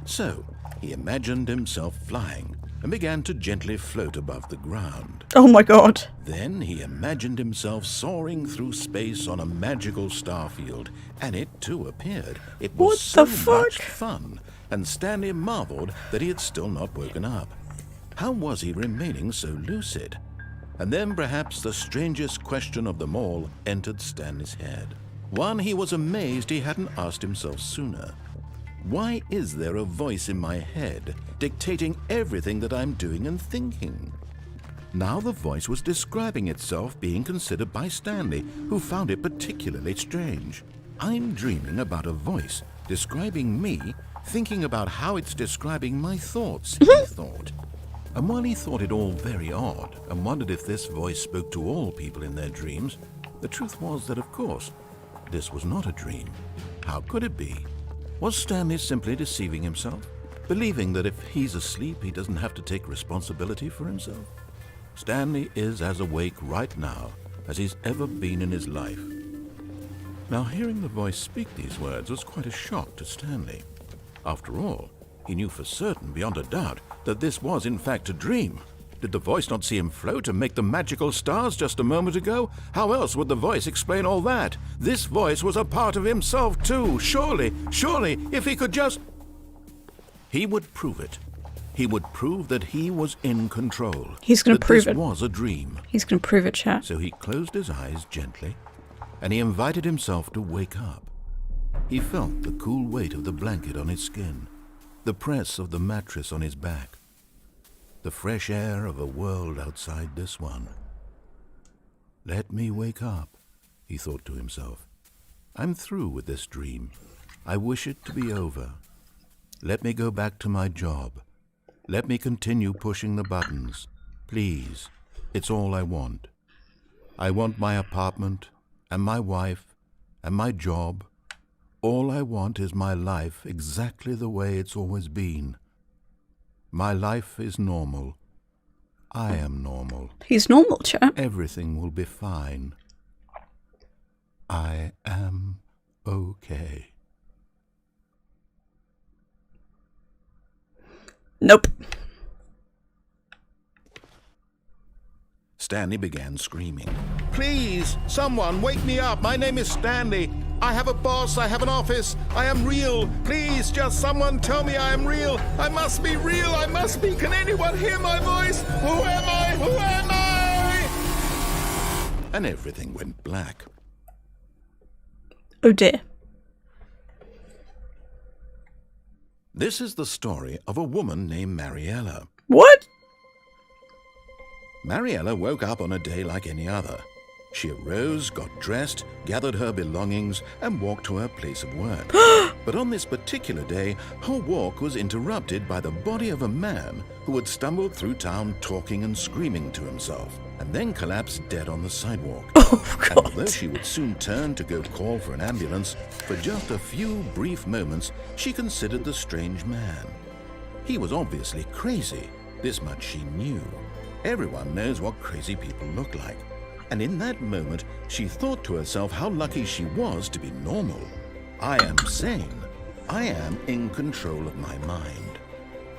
So, he imagined himself flying and began to gently float above the ground. Oh my god. Then he imagined himself soaring through space on a magical starfield, and it too appeared. It was so much fun, and Stanley marveled that he had still not woken up. How was he remaining so lucid? And then perhaps the strangest question of them all entered Stanley's head. One he was amazed he hadn't asked himself sooner. Why is there a voice in my head dictating everything that I'm doing and thinking? Now the voice was describing itself being considered by Stanley, who found it particularly strange. I'm dreaming about a voice describing me, thinking about how it's describing my thoughts, he thought. And while he thought it all very odd and wondered if this voice spoke to all people in their dreams, The truth was that, of course, this was not a dream. How could it be? Was Stanley simply deceiving himself? Believing that if he's asleep, he doesn't have to take responsibility for himself? Stanley is as awake right now as he's ever been in his life. Now, hearing the voice speak these words was quite a shock to Stanley. After all, he knew for certain, beyond a doubt, that this was in fact a dream. Did the voice not see him float and make the magical stars just a moment ago? How else would the voice explain all that? This voice was a part of himself too. Surely, if he could just... He would prove it. He would prove that he was in control. He's going to prove it. This was a dream. He's going to prove it, chat. So he closed his eyes gently, and he invited himself to wake up. He felt the cool weight of the blanket on his skin, the press of the mattress on his back, the fresh air of a world outside this one. Let me wake up, he thought to himself. I'm through with this dream. I wish it to be over. Let me go back to my job. Let me continue pushing the buttons. Please, it's all I want. I want my apartment, and my wife, and my job. All I want is my life exactly the way it's always been. My life is normal. I am normal. He's normal, chat. Everything will be fine. I am okay. Nope. Stanley began screaming. Please, someone, wake me up. My name is Stanley. I have a boss. I have an office. I am real. Please, just someone tell me I am real. I must be real. I must be. Can anyone hear my voice? Who am I? Who am I? And everything went black. Oh dear. This is the story of a woman named Mariella. What? Mariella woke up on a day like any other. She arose, got dressed, gathered her belongings, and walked to her place of work. But on this particular day, her walk was interrupted by the body of a man who had stumbled through town talking and screaming to himself, and then collapsed dead on the sidewalk. Oh, God. And although she would soon turn to go call for an ambulance, for just a few brief moments, she considered the strange man. He was obviously crazy. This much she knew. Everyone knows what crazy people look like. And in that moment, she thought to herself how lucky she was to be normal. I am sane. I am in control of my mind.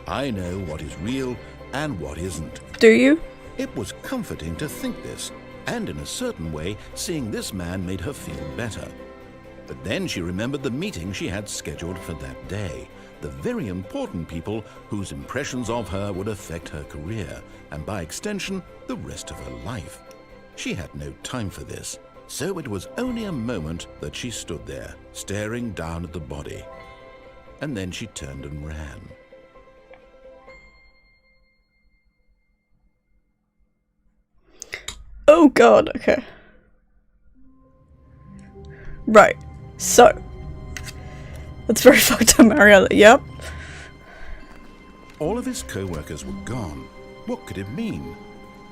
I know what is real and what isn't. Do you? It was comforting to think this, and in a certain way, seeing this man made her feel better. But then she remembered the meeting she had scheduled for that day, the very important people whose impressions of her would affect her career, and by extension, the rest of her life. She had no time for this, so it was only a moment that she stood there, staring down at the body. And then she turned and ran. Oh God, okay. Right, so. That's very fucked up, Mariella, yep. All of his co-workers were gone. What could it mean?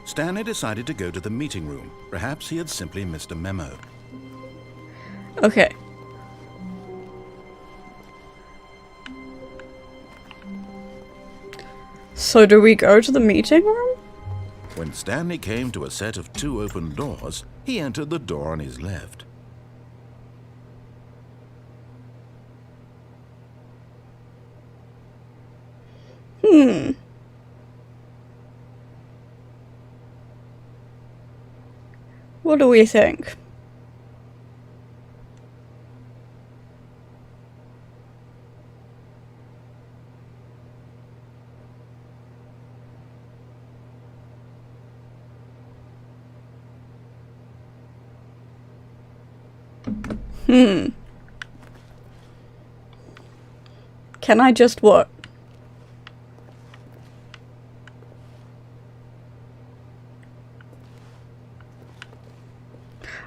Stanley decided to go to the meeting room. Perhaps he had simply missed a memo. Okay. So do we go to the meeting room? When Stanley came to a set of 2 open doors, he entered the door on his left. What do we think? Can I just what?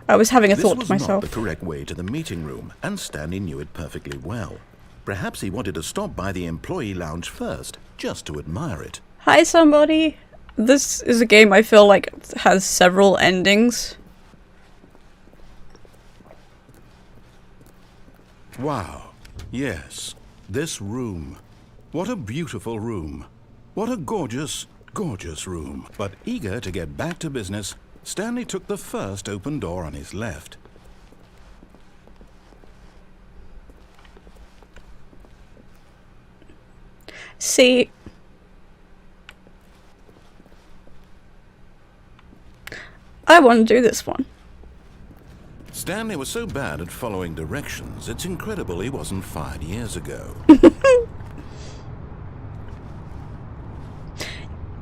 I was having a thought to myself. This was not the correct way to the meeting room, and Stanley knew it perfectly well. Perhaps he wanted to stop by the employee lounge first, just to admire it. Hi, somebody. This is a game I feel like has several endings. Wow. Yes, this room. What a beautiful room. What a gorgeous, gorgeous room. But eager to get back to business, Stanley took the first open door on his left. See, I want to do this one. Stanley was so bad at following directions, it's incredible he wasn't fired years ago.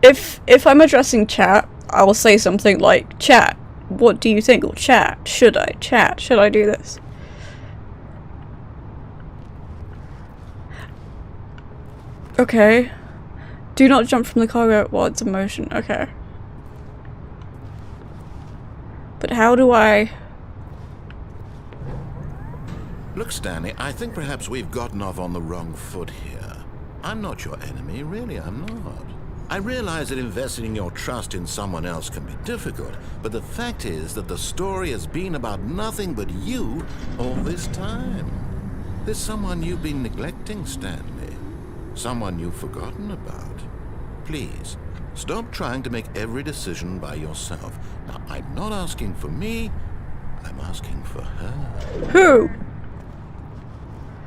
If I'm addressing chat, I'll say something like, chat, what do you think? Or chat, should I do this? Okay. Do not jump from the cargo while it's in motion. Okay. But how do I... Look, Stanley, I think perhaps we've gotten off on the wrong foot here. I'm not your enemy, really, I'm not. I realize that investing your trust in someone else can be difficult, but the fact is that the story has been about nothing but you all this time. There's someone you've been neglecting, Stanley. Someone you've forgotten about. Please, stop trying to make every decision by yourself. Now, I'm not asking for me, I'm asking for her. Who?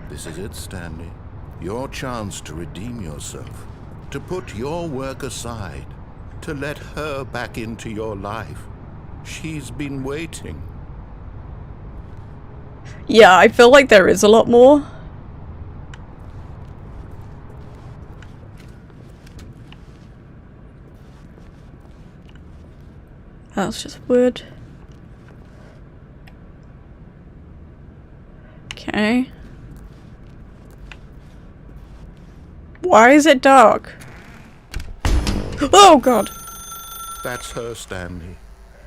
This is it, Stanley. Your chance to redeem yourself. To put your work aside. To let her back into your life. She's been waiting. Yeah, I feel like there is a lot more. That's just wood. Okay. Why is it dark? Oh god! That's her, Stanley.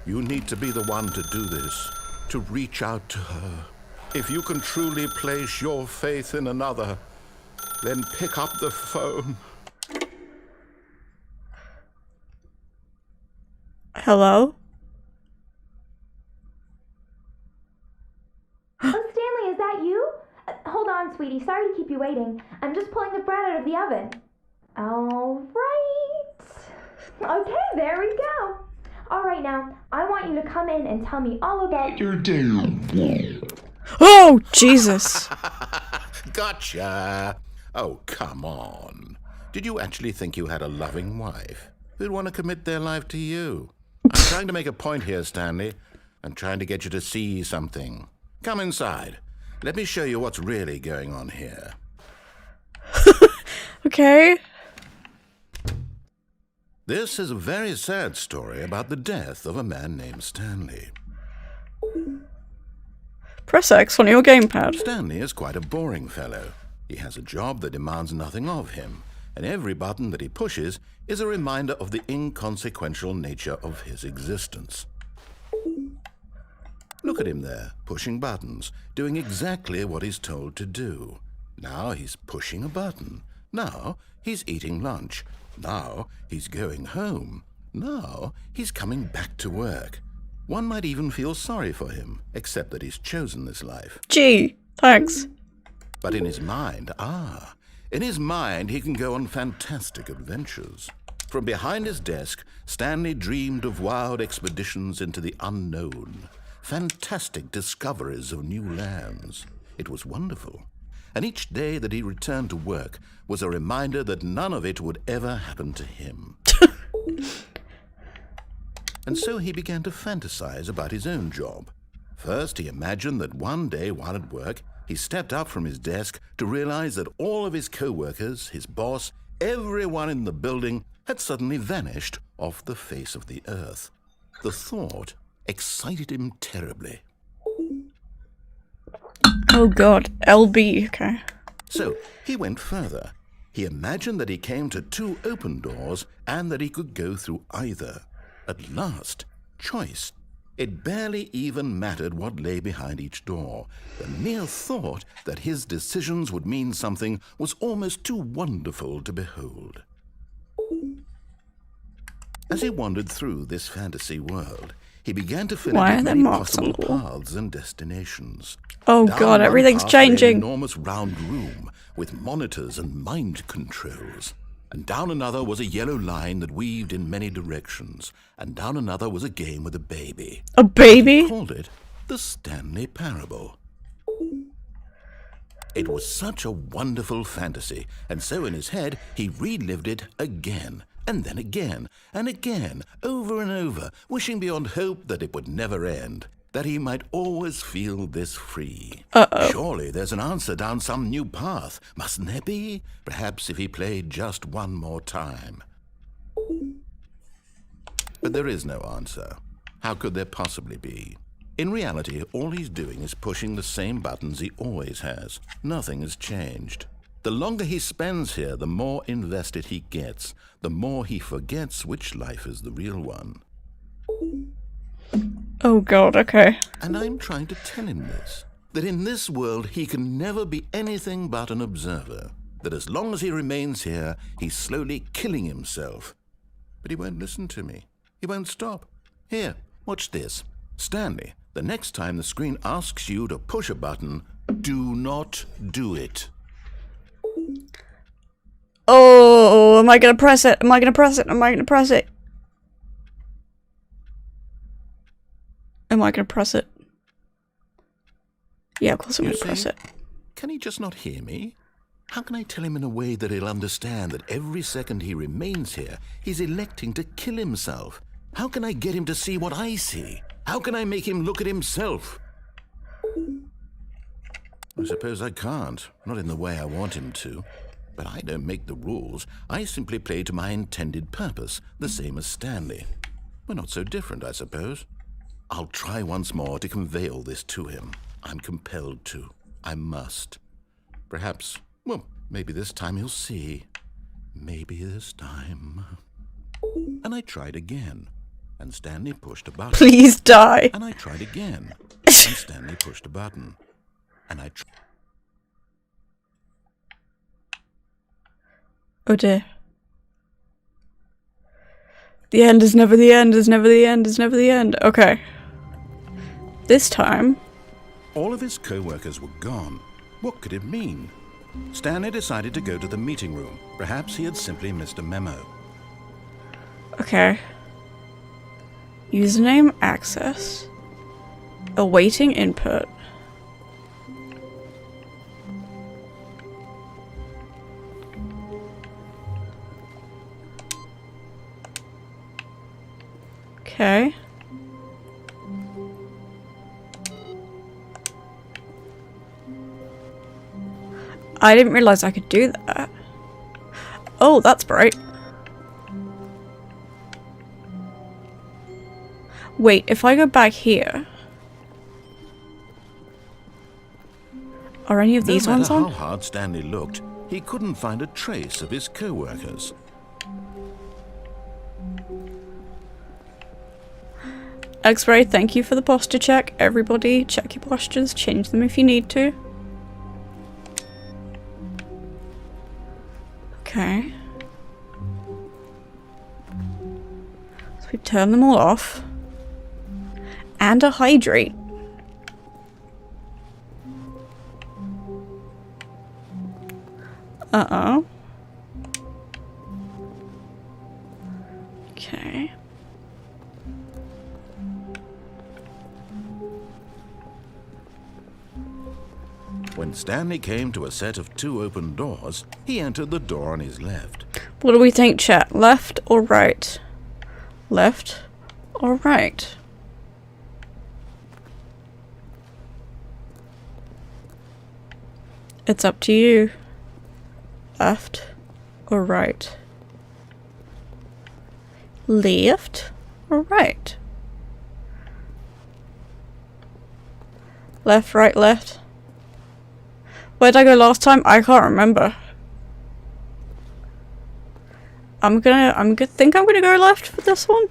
You need to be the one to do this. To reach out to her. If you can truly place your faith in another, then pick up the phone. Hello? Oh, Stanley, is that you? Hold on, sweetie. Sorry to keep you waiting. I'm just pulling the bread out of the oven. All right. Okay, there we go. All right, now, I want you to come in and tell me all about your day. Oh, Jesus. Gotcha. Oh, come on. Did you actually think you had a loving wife who'd want to commit their life to you? I'm trying to make a point here, Stanley. I'm trying to get you to see something. Come inside. Let me show you what's really going on here. Okay. This is a very sad story about the death of a man named Stanley. Press X on your gamepad. Stanley is quite a boring fellow. He has a job that demands nothing of him, and every button that he pushes is a reminder of the inconsequential nature of his existence. Look at him there, pushing buttons, doing exactly what he's told to do. Now he's pushing a button. Now he's eating lunch. Now he's going home. Now he's coming back to work. One might even feel sorry for him, except that he's chosen this life. Gee, thanks. But in his mind, in his mind he can go on fantastic adventures. From behind his desk, Stanley dreamed of wild expeditions into the unknown. Fantastic discoveries of new lands. It was wonderful. And each day that he returned to work was a reminder that none of it would ever happen to him. And so he began to fantasize about his own job. First, he imagined that one day while at work, he stepped up from his desk to realize that all of his co-workers, his boss, everyone in the building had suddenly vanished off the face of the earth. The thought excited him terribly. Oh god, LB, okay. So he went further. He imagined that he came to two open doors and that he could go through either. At last, choice. It barely even mattered what lay behind each door. The mere thought that his decisions would mean something was almost too wonderful to behold. As he wandered through this fantasy world, he began to fill Why in are there many marks on possible the wall? paths and destinations. Oh Down god, one everything's path lay an changing. enormous round room with monitors and mind controls. And down another was a yellow line that weaved in many directions. And down another was a game with a baby. A He baby? called it the Stanley Parable. It was such a wonderful fantasy, and so in his head he relived it again, and then again, and again, over and over, wishing beyond hope that it would never end, that he might always feel this free. Uh-oh. Surely there's an answer down some new path, mustn't there be? Perhaps if he played just one more time. But there is no answer. How could there possibly be? In reality, all he's doing is pushing the same buttons he always has. Nothing has changed. The longer he spends here, the more invested he gets, the more he forgets which life is the real one. Oh god, okay. And I'm trying to tell him this, that in this world he can never be anything but an observer, that as long as he remains here, he's slowly killing himself. But he won't listen to me. He won't stop. Here, watch this. Stanley, the next time the screen asks you to push a button, do not do it. Oh, am I gonna press it? Am I gonna press it? Am I gonna press it? Am I gonna press it? Yeah, of course I'm You gonna press see? it. Can he just not hear me? How can I tell him in a way that he'll understand that every second he remains here, he's electing to kill himself? How can I get him to see what I see? How can I make him look at himself? I suppose I can't, not in the way I want him to. But I don't make the rules. I simply play to my intended purpose, the same as Stanley. We're not so different, I suppose. I'll try once more to convey all this to him. I'm compelled to. I must. Perhaps, well, maybe this time he'll see. Maybe this time. And I tried again. And Stanley pushed a button. Please die. And I tried again. And Stanley pushed a button. And I tried. Oh dear. The end is never the end, is never the end, is never the end. Okay. This time. All of his co-workers were gone. What could it mean? Stanley decided to go to the meeting room. Perhaps he had simply missed a memo. Okay. Username access. Awaiting input. Okay. I didn't realize I could do that. Oh, that's bright. Wait, if I go back here... Are any of these ones No matter on? how hard Stanley looked, he couldn't find a trace of his co-workers. X-Ray, thank you for the posture check. Everybody, check your postures, change them if you need to. Okay. So we turn them all off. And a hydrate. Uh-oh. Okay. When Stanley came to a set of 2 open doors, he entered the door on his left. What do we think, chat? Left or right? Left or right? It's up to you. Left or right? Left or right? Left, right, left. Where'd I go last time? I can't remember. I think I'm gonna go left for this one.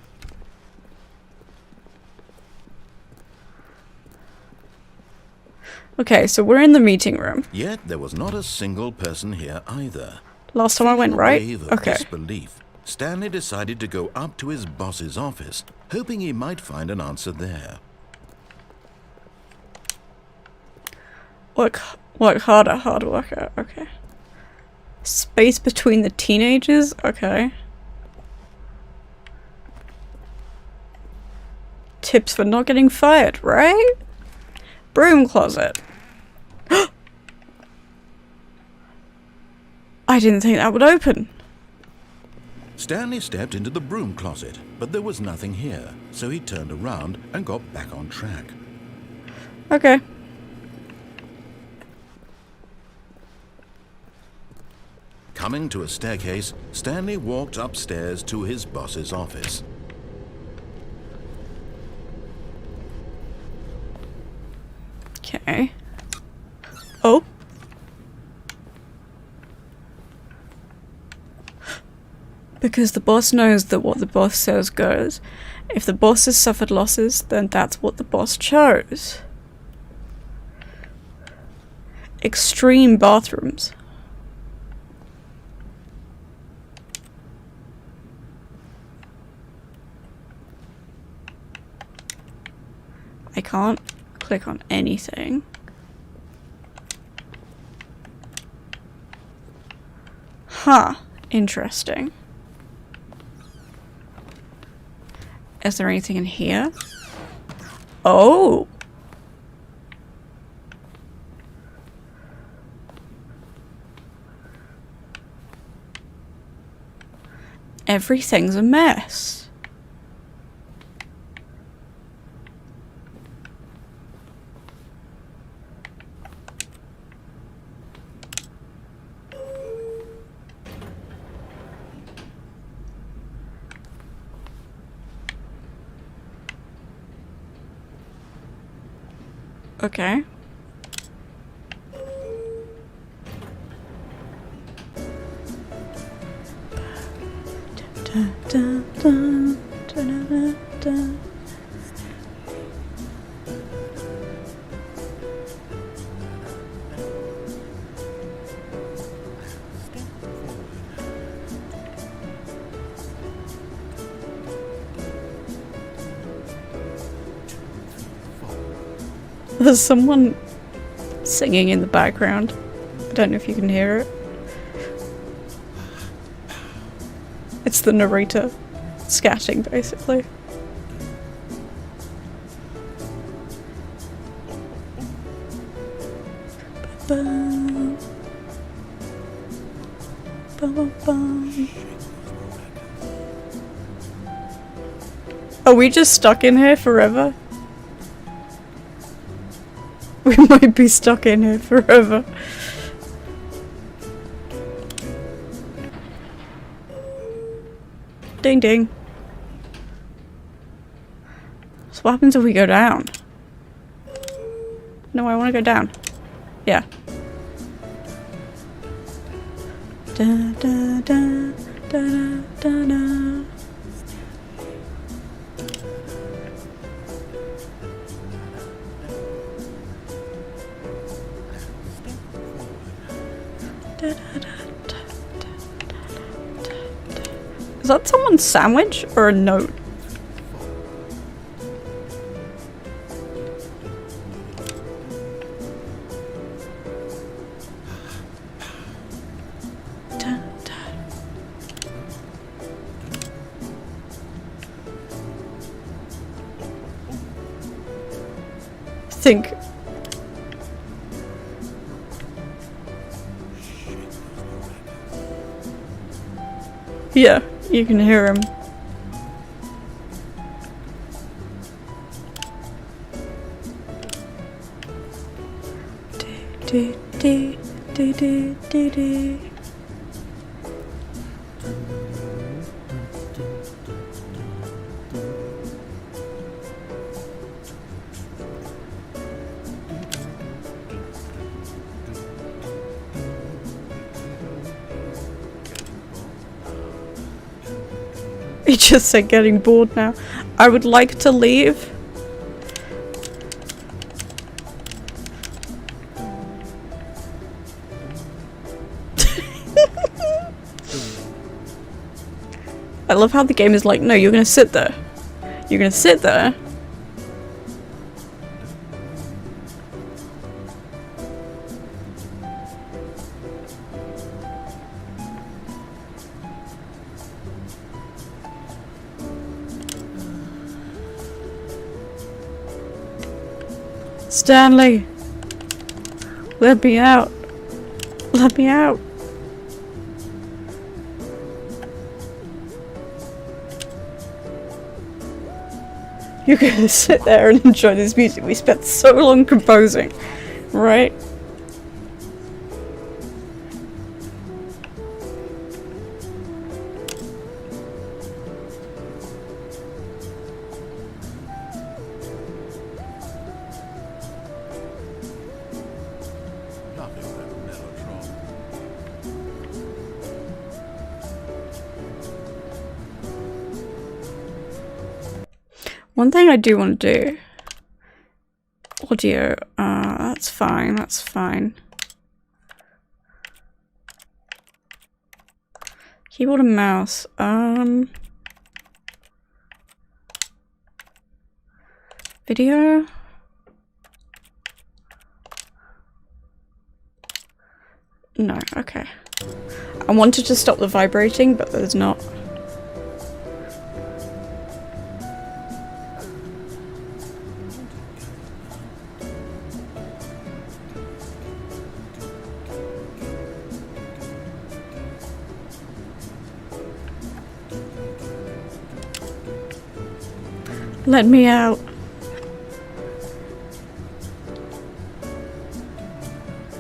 Okay, so we're in the meeting room. Yet there was not a single person here either. Last time I went right? Wave of Okay. disbelief, Stanley decided to go up to his boss's office, hoping he might find an answer there. Work harder, hard worker. Okay. Space between the teenagers? Okay. Tips for not getting fired, right? Broom closet. I didn't think that would open. Stanley stepped into the broom closet, but there was nothing here, so he turned around and got back on track. Okay. Coming to a staircase, Stanley walked upstairs to his boss's office. Okay. Oh. Because the boss knows that what the boss says goes. If the boss has suffered losses, then that's what the boss chose. Extreme bathrooms. I can't click on anything. Huh. Interesting. Is there anything in here? Oh! Everything's a mess. Okay. There's someone singing in the background. I don't know if you can hear it. It's the narrator scatting, basically. Are we just stuck in here forever? We might be stuck in here forever. Ding ding. So what happens if we go down? No, I want to go down. Yeah. Da da da da da da. Is that someone's sandwich or a note? Think. Yeah, you can hear him. Do, do, do, do, do, do. He just said getting bored now. I would like to leave. I love how the game is like, no, you're gonna sit there. You're gonna sit there. Stanley! Let me out! Let me out! You're gonna sit there and enjoy this music we spent so long composing, right? One thing I do want to do. Audio. That's fine, that's fine. Keyboard and mouse. Video. No, okay. I wanted to stop the vibrating, but there's not. Let me out.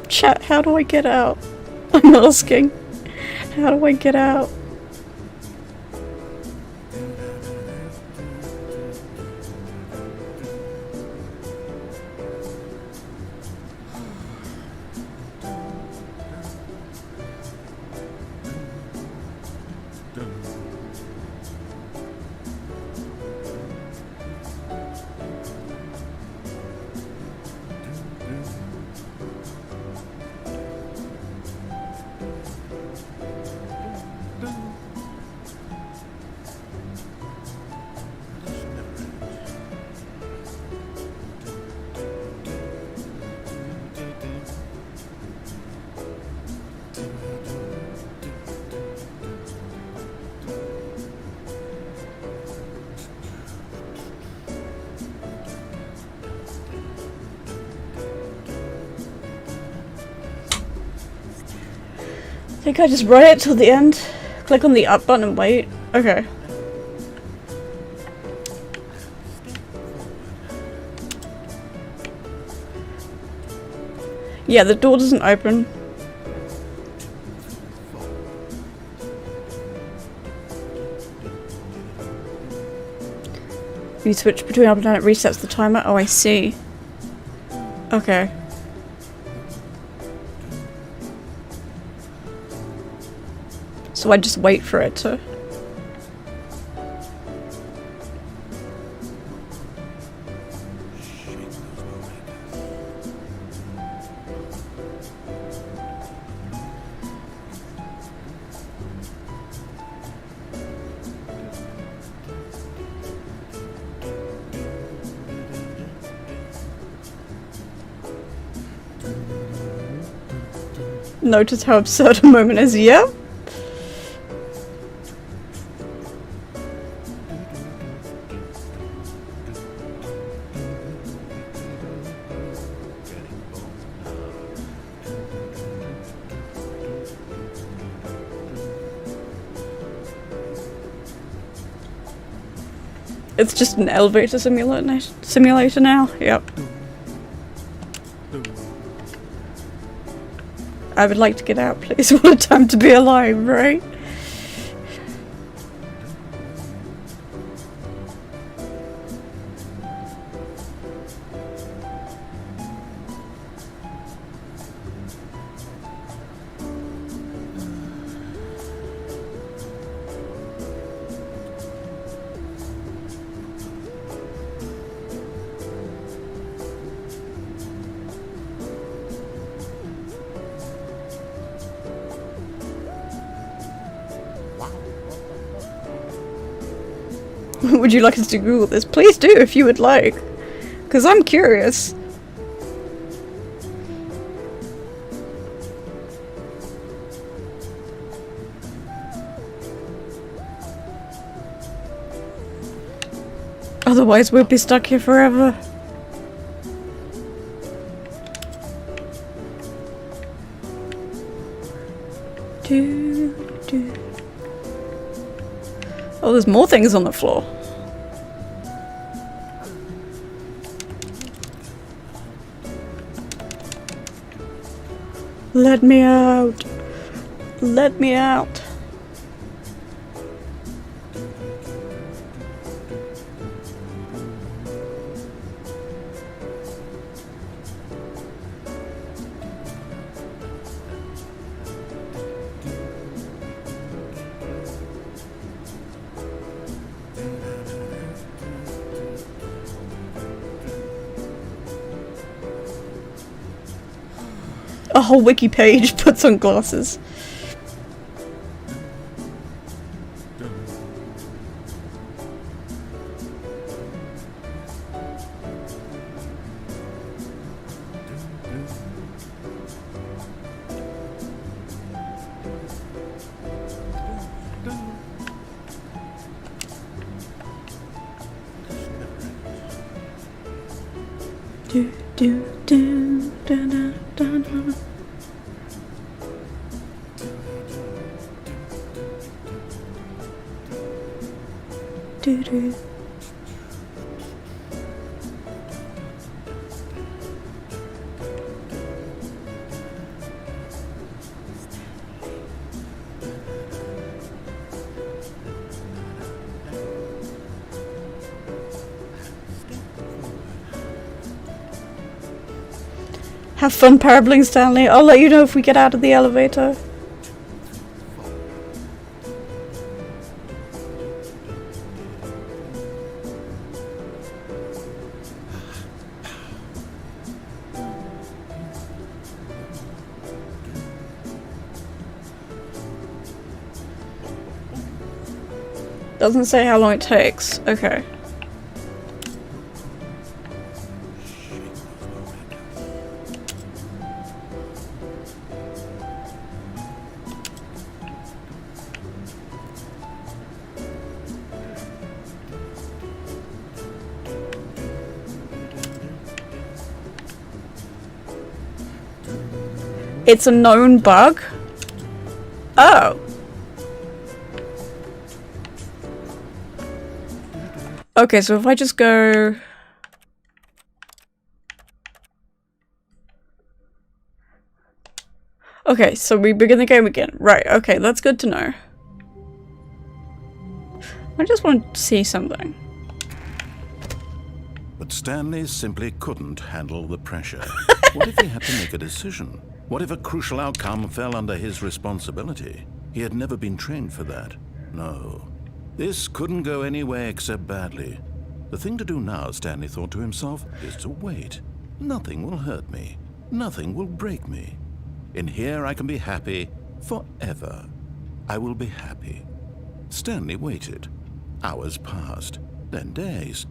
Chat, how do I get out? I'm asking. How do I get out? I think I just run it till the end. Click on the up button and wait. Okay. Yeah, the door doesn't open. You switch between up and down, it resets the timer. Oh, I see. Okay. So I just wait for it to... Notice how absurd a moment is, yeah? It's just an elevator simulator now. Yep. I would like to get out, please. What a time to be alive, right? Would you like us to Google this? Please do if you would like. Because I'm curious. Otherwise we'll be stuck here forever. Do, do. Oh, there's more things on the floor. Let me out. Let me out. A whole wiki page puts on glasses. Do, do, do, da, da, da, da. Do, do. Have fun paraboling, Stanley. I'll let you know if we get out of the elevator. Doesn't say how long it takes. Okay. It's a known bug? Oh. Okay, so if I just go... Okay, so we begin the game again. Right, okay, that's good to know. I just want to see something. But Stanley simply couldn't handle the pressure. What if he had to make a decision? What if a crucial outcome fell under his responsibility? He had never been trained for that. No. This couldn't go any way except badly. The thing to do now, Stanley thought to himself, is to wait. Nothing will hurt me. Nothing will break me. In here I can be happy forever. I will be happy. Stanley waited. Hours passed, then days.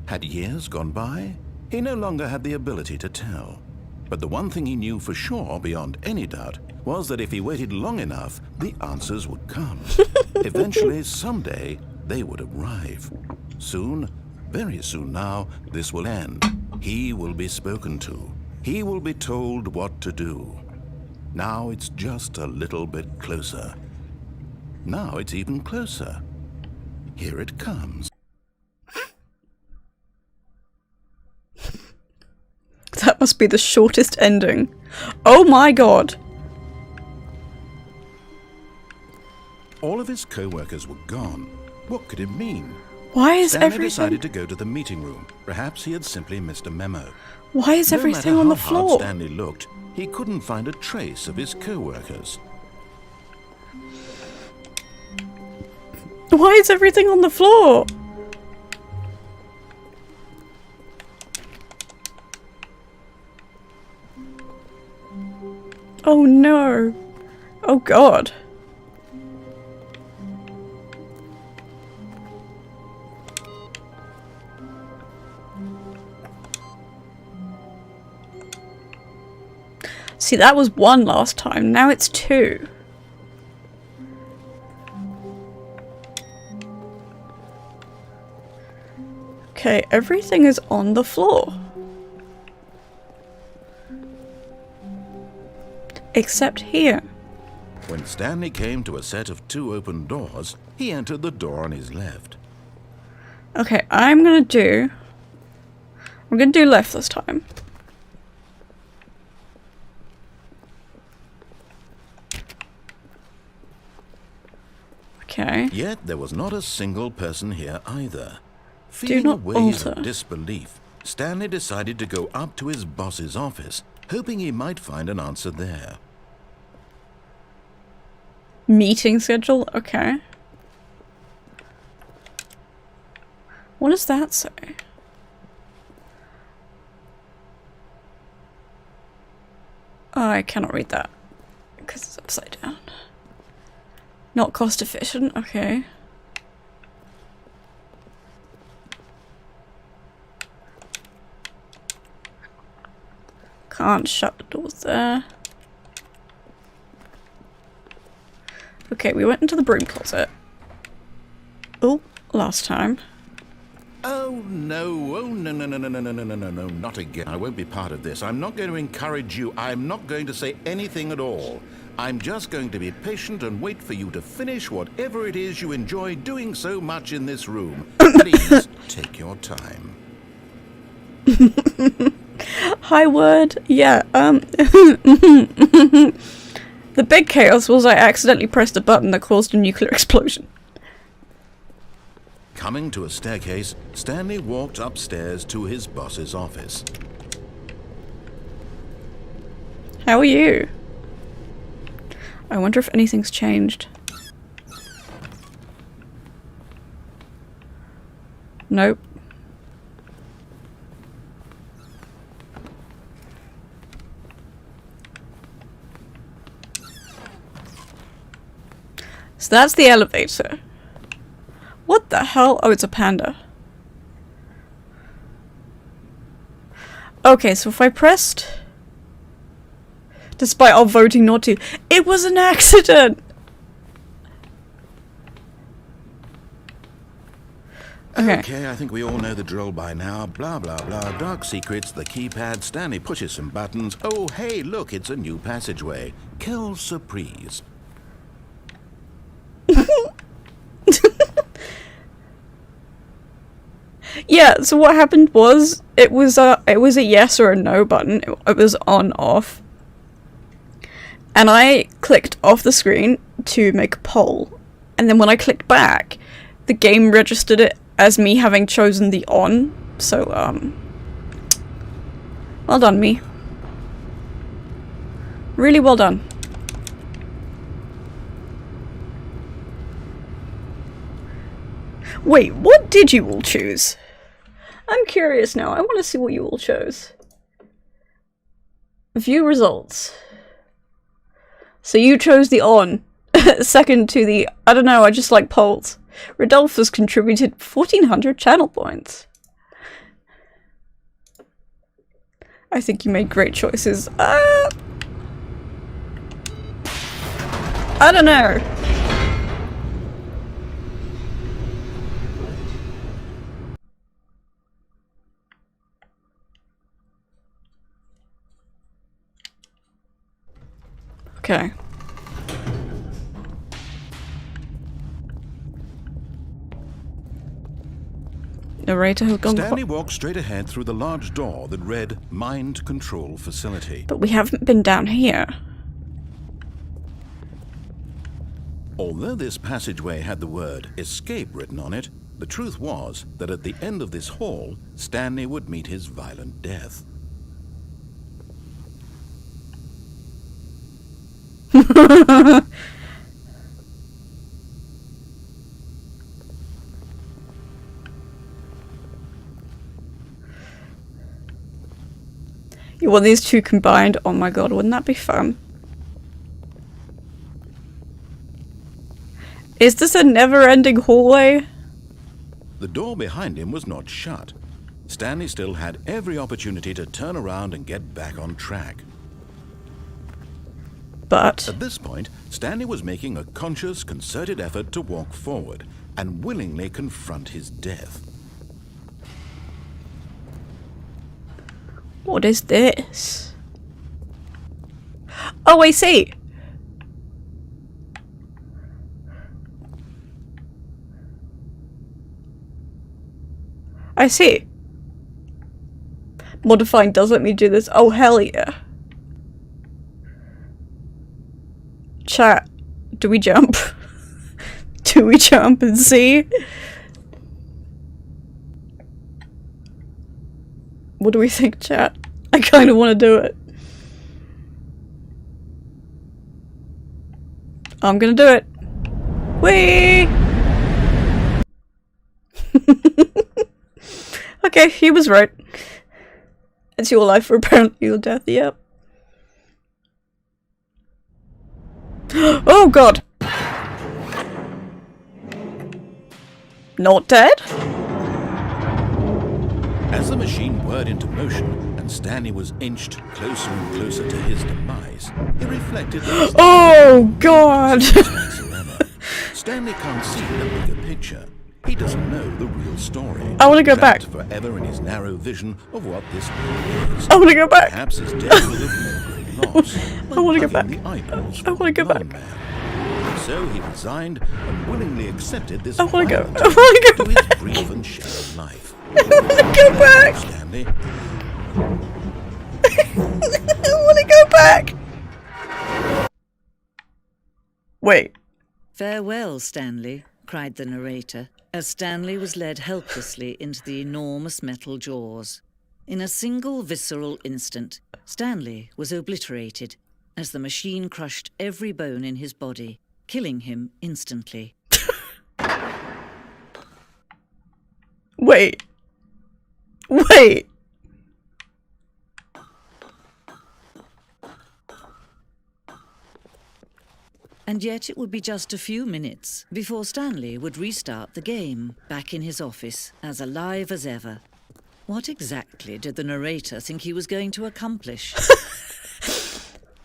Had years gone by? He no longer had the ability to tell. But the one thing he knew for sure, beyond any doubt, was that if he waited long enough, the answers would come. Eventually, someday, they would arrive. Soon, very soon now, this will end. He will be spoken to. He will be told what to do. Now it's just a little bit closer. Now it's even closer. Here it comes. That must be the shortest ending. Oh my god. All of his co-workers were gone. What could it mean? Why is Stanley everything... decided to go to the meeting room. Perhaps he had simply missed a memo. Why is everything No on the matter how hard floor? Stanley looked, he couldn't find a trace of his co-workers. Why is everything on the floor? Oh no. Oh god. See, that was one last time, now it's two. Okay, everything is on the floor. Except here. When Stanley came to a set of 2 open doors, he entered the door on his left. Okay, I'm gonna do left this time. Okay. Yet there was not a single person here either. Do Feeling a not wave alter. of disbelief, Stanley decided to go up to his boss's office, hoping he might find an answer there. Meeting schedule? Okay. What does that say? Oh, I cannot read that because it's upside down. Not cost efficient, okay. Can't shut the doors there. Okay, we went into the broom closet. Oh, last time. Oh no, no, not again. I won't be part of this. I'm not going to encourage you. I'm not going to say anything at all. I'm just going to be patient and wait for you to finish whatever it is you enjoy doing so much in this room. Please, take your time. Hi, word. Yeah, the big chaos was I accidentally pressed a button that caused a nuclear explosion. Coming to a staircase, Stanley walked upstairs to his boss's office. How are you? I wonder if anything's changed. Nope. So that's the elevator. What the hell? Oh, it's a panda. Okay, so if I pressed... Despite our voting not to... It was an accident! Okay, I think we all know the drill by now. Blah, blah, blah. Dark secrets, the keypad. Stanley pushes some buttons. Oh, hey, look, it's a new passageway. Quelle surprise. Yeah, so what happened was it was a yes or a no button. It was on off. And I clicked off the screen to make a poll. And then when I clicked back, the game registered it as me having chosen the on. So well done, me. Really well done. Wait, what did you all choose? I'm curious now. I want to see what you all chose. View results. So you chose the on. Second to the, I don't know, I just like polls. Rodolphus contributed 1,400 channel points. I think you made great choices. I don't know. Okay. Narrator has gone. Stanley walked straight ahead through the large door that read Mind Control Facility. But we haven't been down here. Although this passageway had the word escape written on it, the truth was that at the end of this hall, Stanley would meet his violent death. You want these two combined? Oh my god, wouldn't that be fun? Is this a never-ending hallway? The door behind him was not shut. Stanley still had every opportunity to turn around and get back on track. But... At this point, Stanley was making a conscious, concerted effort to walk forward and willingly confront his death. What is this? Oh, I see! I see. Modifying does let me do this. Oh, hell yeah. Chat, do we jump? Do we jump and see? What do we think, chat? I kind of want to do it. I'm gonna do it. Whee! Okay, he was right. It's your life or apparently your death, yep. Oh god! Not dead? As the machine whirred into motion and Stanley was inched closer and closer to his demise, he reflected that Oh god! Stanley can't see the bigger picture. He doesn't know the real story. I want to go back. Trapped forever in his narrow vision of what this world is. I want to go back. Perhaps his death would have been a great loss. I want to go back. I want to go back. So he resigned and willingly accepted this. I want to go. violent I want to go to back. his brief and shallow life. I want to go back. Stanley. I want to go back. Wait. "Farewell, Stanley," cried the narrator, as Stanley was led helplessly into the enormous metal jaws. In a single visceral instant, Stanley was obliterated as the machine crushed every bone in his body, killing him instantly. Wait. Wait. And yet it would be just a few minutes before Stanley would restart the game, back in his office, as alive as ever. What exactly did the narrator think he was going to accomplish?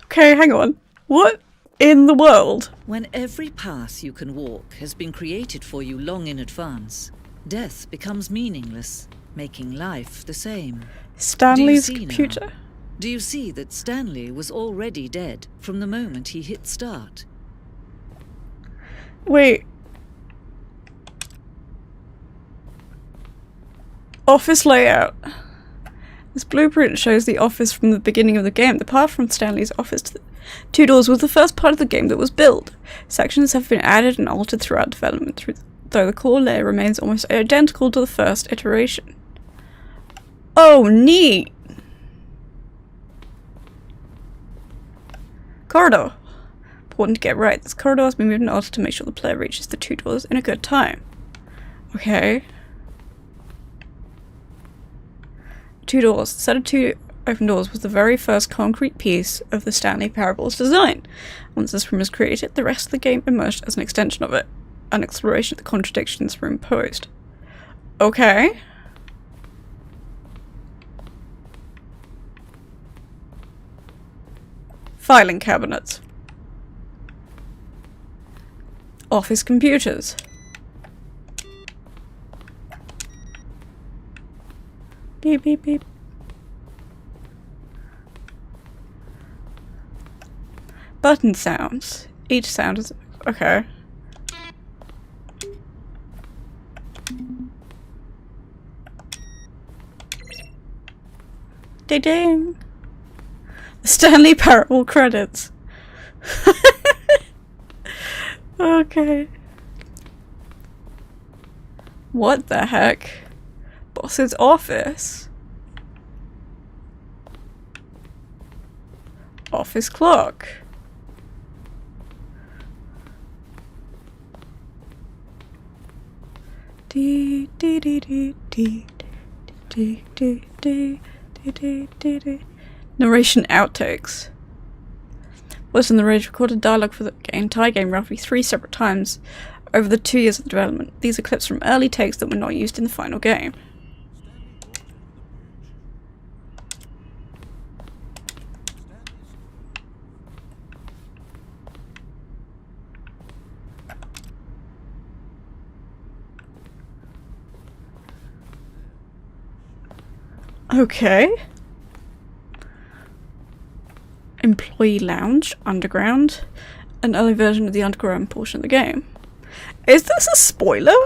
Okay, hang on. What in the world? When every path you can walk has been created for you long in advance, death becomes meaningless, making life the same. Stanley's see computer. now? Do you see that Stanley was already dead from the moment he hit start? Wait. Office layout. This blueprint shows the office from the beginning of the game. The path from Stanley's office to the two doors was the first part of the game that was built. Sections have been added and altered throughout development, though the core layer remains almost identical to the first iteration. Oh, neat! Corridor. Important to get right. This corridor has been moved and altered to make sure the player reaches the two doors in a good time. Okay. Two doors. The set of two open doors was the very first concrete piece of the Stanley Parable's design. Once this room was created, the rest of the game emerged as an extension of it. An exploration of the contradictions were imposed. Okay. Filing cabinets. Office computers. Beep, beep, beep. Button sounds. Each sound is... okay. Ding ding. The Stanley Parable credits. Okay. What the heck? Boss's office. Office clock. Dee dee dee dee dee dee dee dee dee dee dee. Narration outtakes. Voice and the narrator recorded dialogue for the entire game roughly 3 separate times over the 2 years of development. These are clips from early takes that were not used in the final game. Okay. Employee lounge, underground, an early version of the underground portion of the game. Is this a spoiler?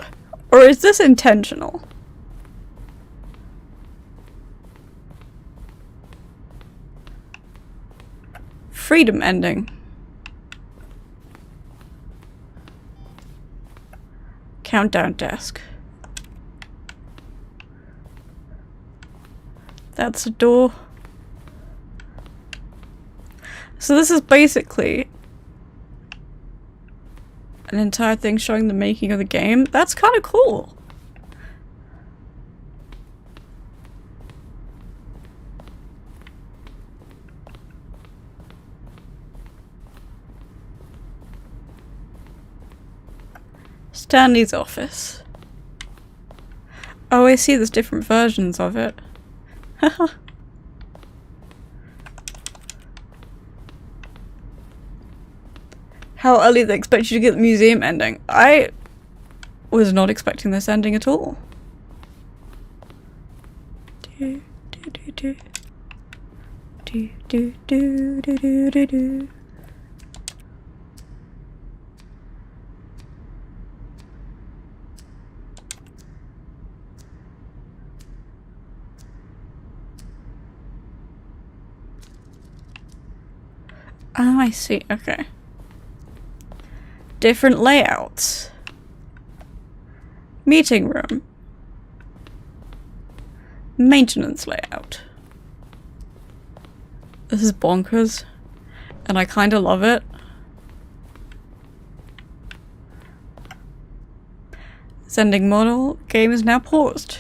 Or is this intentional? Freedom ending. Countdown desk. That's a door. So this is basically an entire thing showing the making of the game. That's kind of cool. Stanley's office. Oh, I see, there's different versions of it. Haha. How early they expect you to get the museum ending. I was not expecting this ending at all. Do, do, do, do. Do, do, do, do, do, do, do. Oh, I see. Okay. Different layouts. Meeting room. Maintenance layout. This is bonkers. And I kinda love it. Sending model. Game is now paused.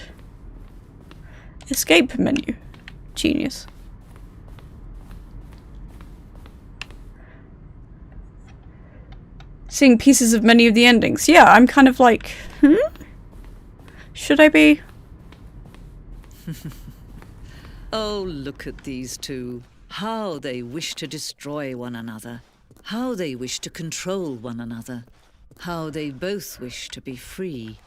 Escape menu. Genius. Seeing pieces of many of the endings. Yeah, I'm kind of like, should I be? Oh, look at these two. How they wish to destroy one another. How they wish to control one another. How they both wish to be free.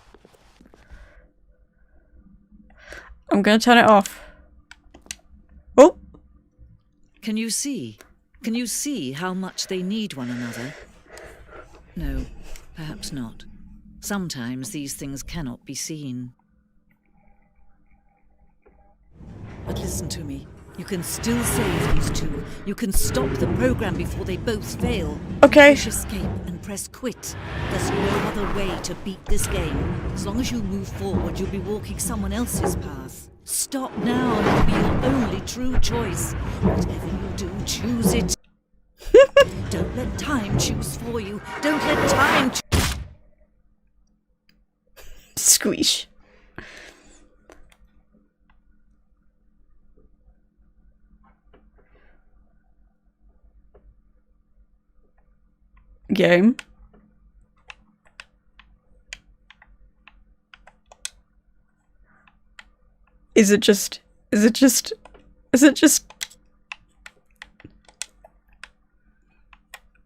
I'm gonna turn it off. Oh! Can you see? Can you see how much they need one another? No, perhaps not. Sometimes these things cannot be seen. But listen to me. You can still save these two. You can stop the program before they both fail. Okay. Push escape and press quit. There's no other way to beat this game. As long as you move forward, you'll be walking someone else's path. Stop now, and it'll be your only true choice. Whatever you do, choose it. Don't let time choose for you. Don't let time Squeesh. Game. Is it just...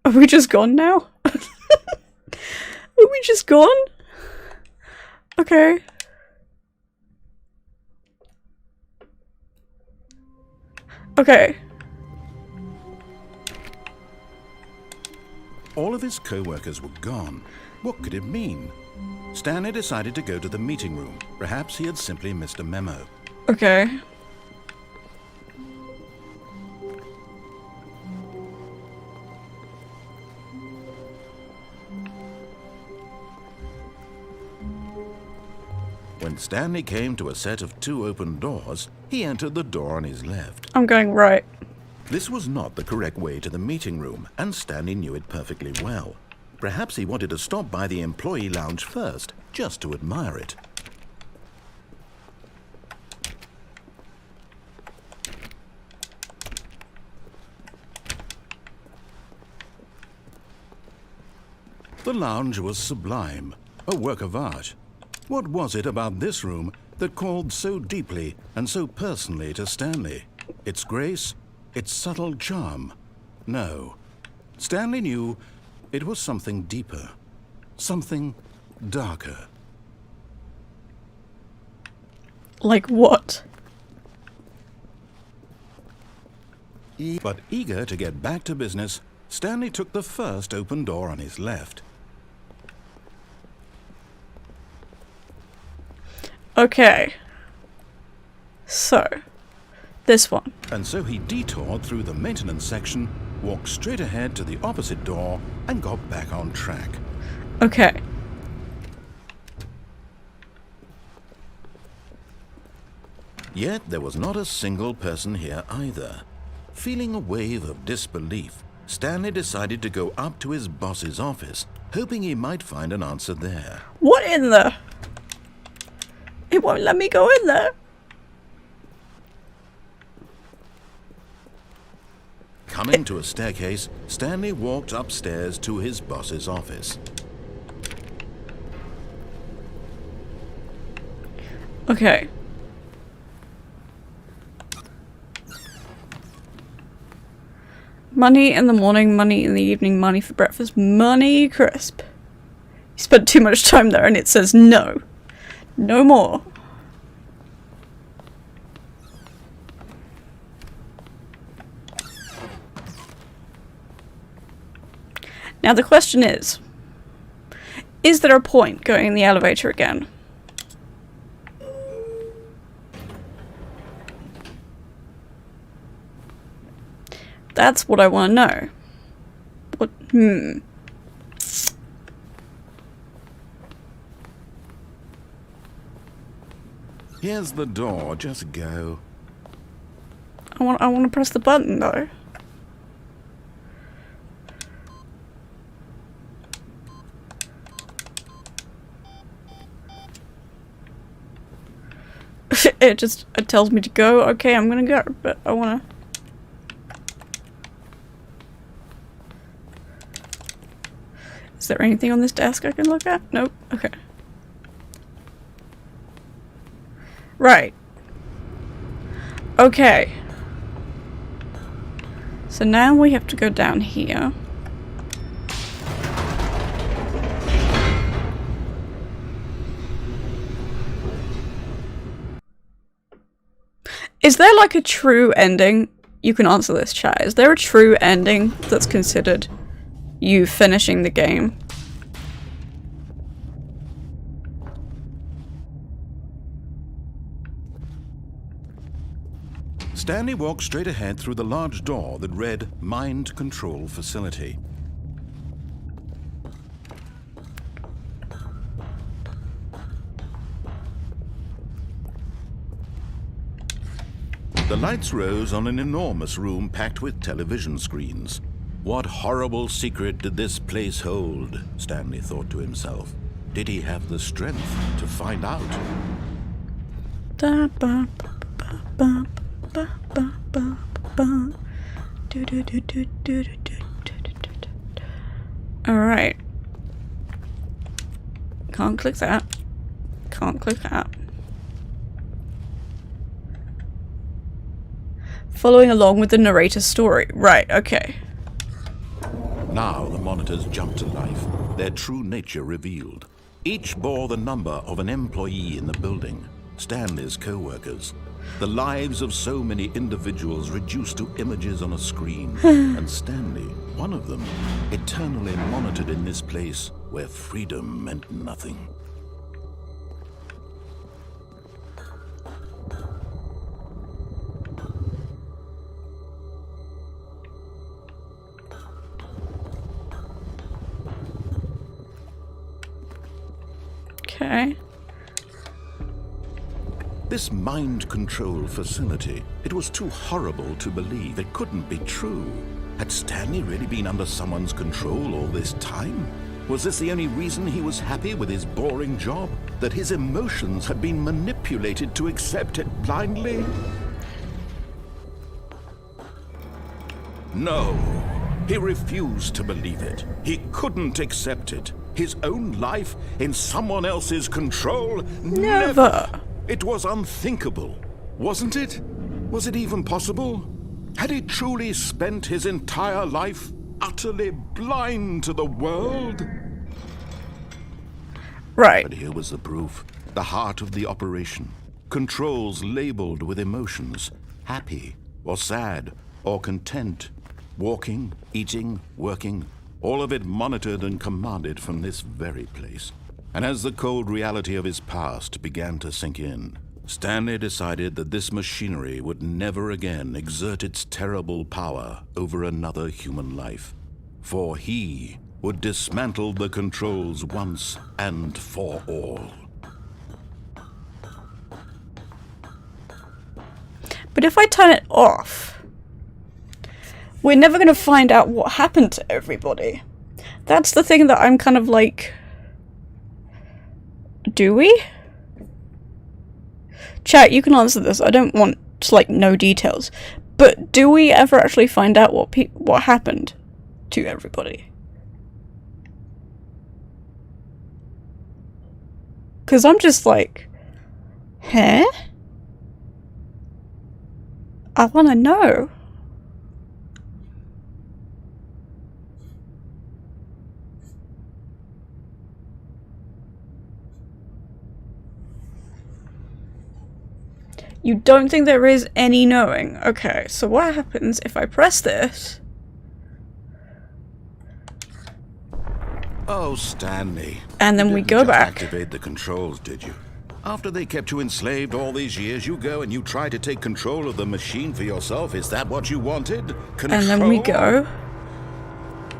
Are we just gone now? Are we just gone? Okay. Okay. All of his co-workers were gone. What could it mean? Stanley decided to go to the meeting room. Perhaps he had simply missed a memo. Okay. When Stanley came to a set of 2 open doors, he entered the door on his left. I'm going right. This was not the correct way to the meeting room, and Stanley knew it perfectly well. Perhaps he wanted to stop by the employee lounge first, just to admire it. The lounge was sublime, a work of art. What was it about this room that called so deeply and so personally to Stanley? Its grace? Its subtle charm? No. Stanley knew it was something deeper. Something darker. Like what? But eager to get back to business, Stanley took the first open door on his left. Okay. So, This one. And so he detoured through the maintenance section, walked straight ahead to the opposite door, and got back on track. Okay. Yet there was not a single person here either. Feeling a wave of disbelief, Stanley decided to go up to his boss's office, hoping he might find an answer there. What in the? It won't let me go in there. Coming to a staircase, Stanley walked upstairs to his boss's office. Okay. Money in the morning, money in the evening, money for breakfast, money crisp. You spent too much time there and it says no. No more. Now the question is there a point going in the elevator again? That's what I want to know. What? Here's the door, just go. I want to press the button though. It tells me to go. Okay, I'm gonna go, but I wanna. Is there anything on this desk I can look at? Nope. Okay. Right. Okay. So now we have to go down here. Is there like a true ending? You can answer this, chat. Is there a true ending that's considered you finishing the game? Stanley walked straight ahead through the large door that read Mind Control Facility. The lights rose on an enormous room packed with television screens. What horrible secret did this place hold? Stanley thought to himself. Did he have the strength to find out? Alright. Can't click that. Can't click that. Following along with the narrator's story. Right, okay. Now the monitors jumped to life, their true nature revealed. Each bore the number of an employee in the building, Stanley's co-workers. The lives of so many individuals reduced to images on a screen, and Stanley, one of them, eternally monitored in this place where freedom meant nothing. Okay. This mind control facility, it was too horrible to believe. It couldn't be true. Had Stanley really been under someone's control all this time? Was this the only reason he was happy with his boring job? That his emotions had been manipulated to accept it blindly? No, he refused to believe it. He couldn't accept it. His own life in someone else's control? Never. It was unthinkable, wasn't it? Was it even possible? Had he truly spent his entire life utterly blind to the world? Right. But here was the proof. The heart of the operation. Controls labeled with emotions. Happy, or sad, or content. Walking, eating, working. All of it monitored and commanded from this very place. And as the cold reality of his past began to sink in, Stanley decided that this machinery would never again exert its terrible power over another human life, for he would dismantle the controls once and for all. But if I turn it off, we're never going to find out what happened to everybody. That's the thing that I'm kind of like... Do we? Chat, you can answer this. I don't want to, like, no details. But do we ever actually find out what happened to everybody? Because I'm just like... Huh? I want to know. You don't think there is any knowing? Okay, so what happens if I press this? Oh, Stanley. And then You we didn't go just back. activate the controls, did you? After they kept you enslaved all these years, you go and you try to take control of the machine for yourself. Is that what you wanted? Control? And then we go.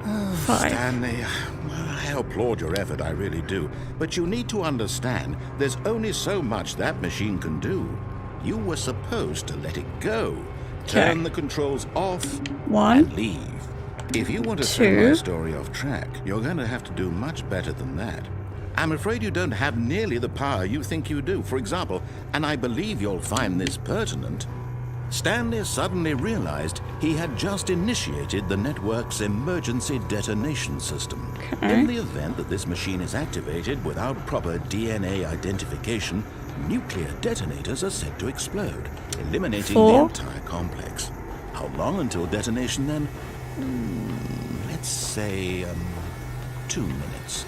5. Stanley, I applaud your effort, I really do. But you need to understand, there's only so much that machine can do. You were supposed to let it go. Turn the controls off 1. and leave. If you want to 2. throw my story off track, you're going to have to do much better than that. I'm afraid you don't have nearly the power you think you do. For example, and I believe you'll find this pertinent, Stanley suddenly realized he had just initiated the network's emergency detonation system. In the event that this machine is activated without proper DNA identification, nuclear detonators are set to explode, eliminating 4. the entire complex. How long until detonation then? Let's say 2 minutes.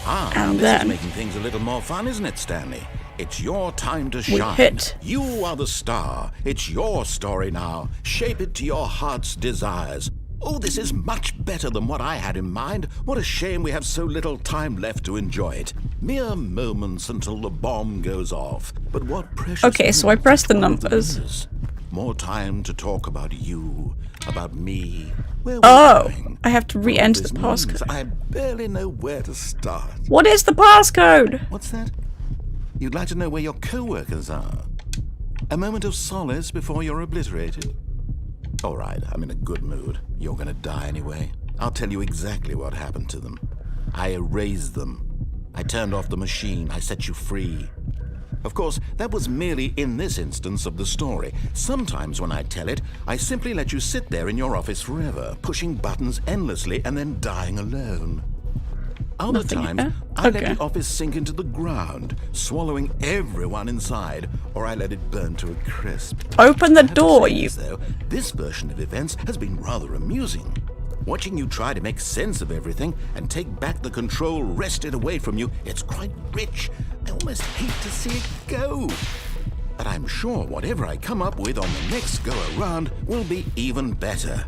And this then is making things a little more fun, isn't it, Stanley? It's your time to shine. hit. You are the star. It's your story now. Shape it to your heart's desires. Oh, this is much better than what I had in mind. What a shame we have so little time left to enjoy it. Mere moments until the bomb goes off. But what precious... Okay, so I press the moments numbers. is. More time to talk about you, about me. Where we're going. I have to re-enter the This means passcode. I barely know where to start. What is the passcode? What's that? You'd like to know where your co-workers are? A moment of solace before you're obliterated? All right, I'm in a good mood. You're gonna die anyway. I'll tell you exactly what happened to them. I erased them. I turned off the machine. I set you free. Of course, that was merely in this instance of the story. Sometimes when I tell it, I simply let you sit there in your office forever, pushing buttons endlessly and then dying alone. Other Nothing times, here. I Okay. let the office sink into the ground, swallowing everyone inside, or I let it burn to a crisp. Open the I have to door, say you... this, though, this version of events has been rather amusing. Watching you try to make sense of everything and take back the control wrested away from you, it's quite rich. I almost hate to see it go. But I'm sure whatever I come up with on the next go-around will be even better.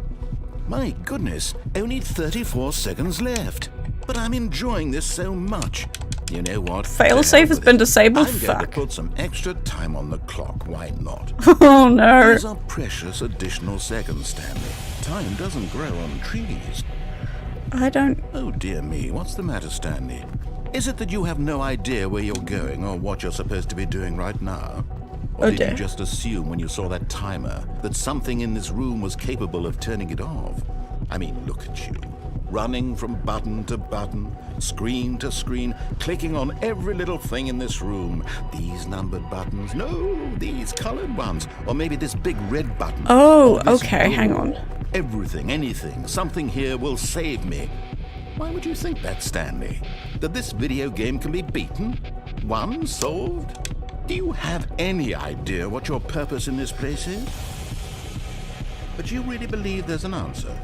My goodness, only 34 seconds left. But I'm enjoying this so much. You know what? Failsafe has been disabled? I'm going to Fuck. put some extra time on the clock. Why not? Oh no. These are precious additional seconds, Stanley. Time doesn't grow on trees. I don't... Oh dear me, what's the matter, Stanley? Is it that you have no idea where you're going or what you're supposed to be doing right now? Or Oh did dear. you just assume when you saw that timer that something in this room was capable of turning it off? I mean, look at you. Running from button to button, screen to screen, clicking on every little thing in this room. These numbered buttons, no, these colored ones. Or maybe this big red button. Oh, Or this okay, blue. hang on. Everything, anything, something here will save me. Why would you think that, Stanley? That this video game can be beaten? Won? Solved? Do you have any idea what your purpose in this place is? But you really believe there's an answer?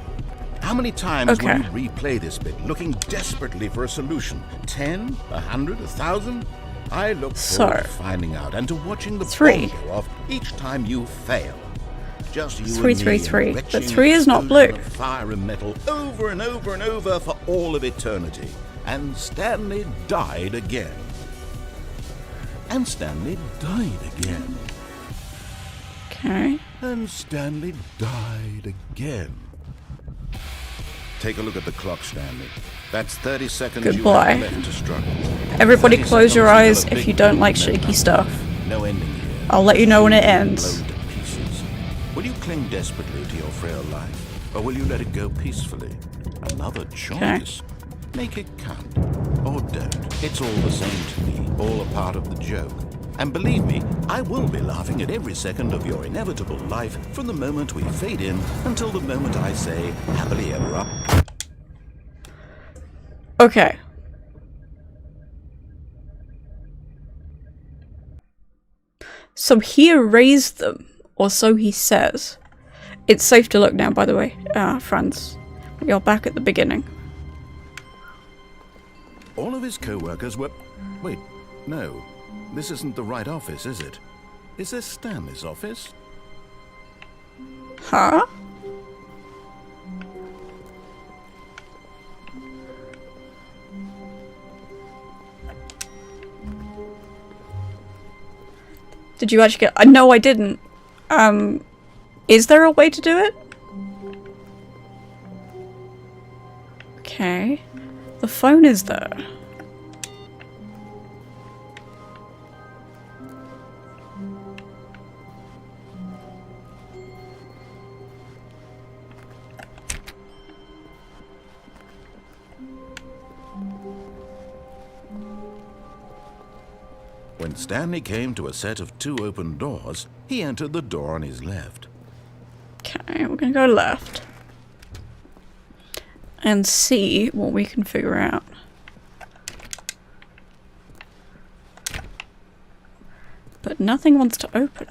How many times Okay. will you replay this bit, looking desperately for a solution? 10? 100? 1,000? I look forward to finding out and to watching the 3. bomb go off each time you fail. Just you and 3, me 3, and 3. the But retching 3 is not explosion blue. of fire and metal over and over and over for all of eternity. And Stanley died again. And Stanley died again. Okay. And Stanley died again. Take a look at the clock, Stanley. That's 30 seconds you Goodbye. have left to struggle. Everybody 30 close your seconds eyes until a if big you don't like boom shaky comes. stuff. No ending here. I'll let you know when it Blown ends. to pieces. Will you cling desperately to your frail life, or will you let it go peacefully? Another choice. Make it count, or don't. It's all the same to me, all a part of the joke. And believe me, I will be laughing at every second of your inevitable life from the moment we fade in until the moment I say, happily ever after. Okay. So he erased them, or so he says. It's safe to look now, by the way, friends. You're back at the beginning. All of his co-workers were... Wait, no. This isn't the right office, is it? Is this Stanley's office? Huh? Did you actually get... no, I didn't. Is there a way to do it? Okay. The phone is there. When Stanley came to a set of 2 open doors, he entered the door on his left. Okay, we're gonna go left. And see what we can figure out. But nothing wants to open.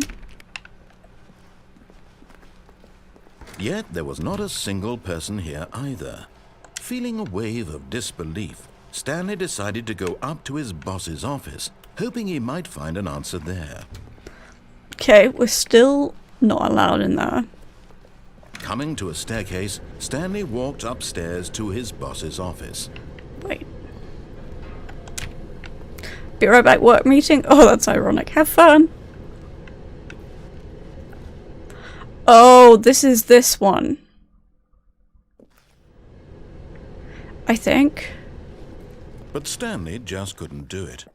Yet there was not a single person here either. Feeling a wave of disbelief, Stanley decided to go up to his boss's office, hoping he might find an answer there. Okay, we're still not allowed in there. Coming to a staircase, Stanley walked upstairs to his boss's office. Wait. Be right back, work meeting? Oh, that's ironic. Have fun. Oh, this is this one. I think. But Stanley just couldn't do it.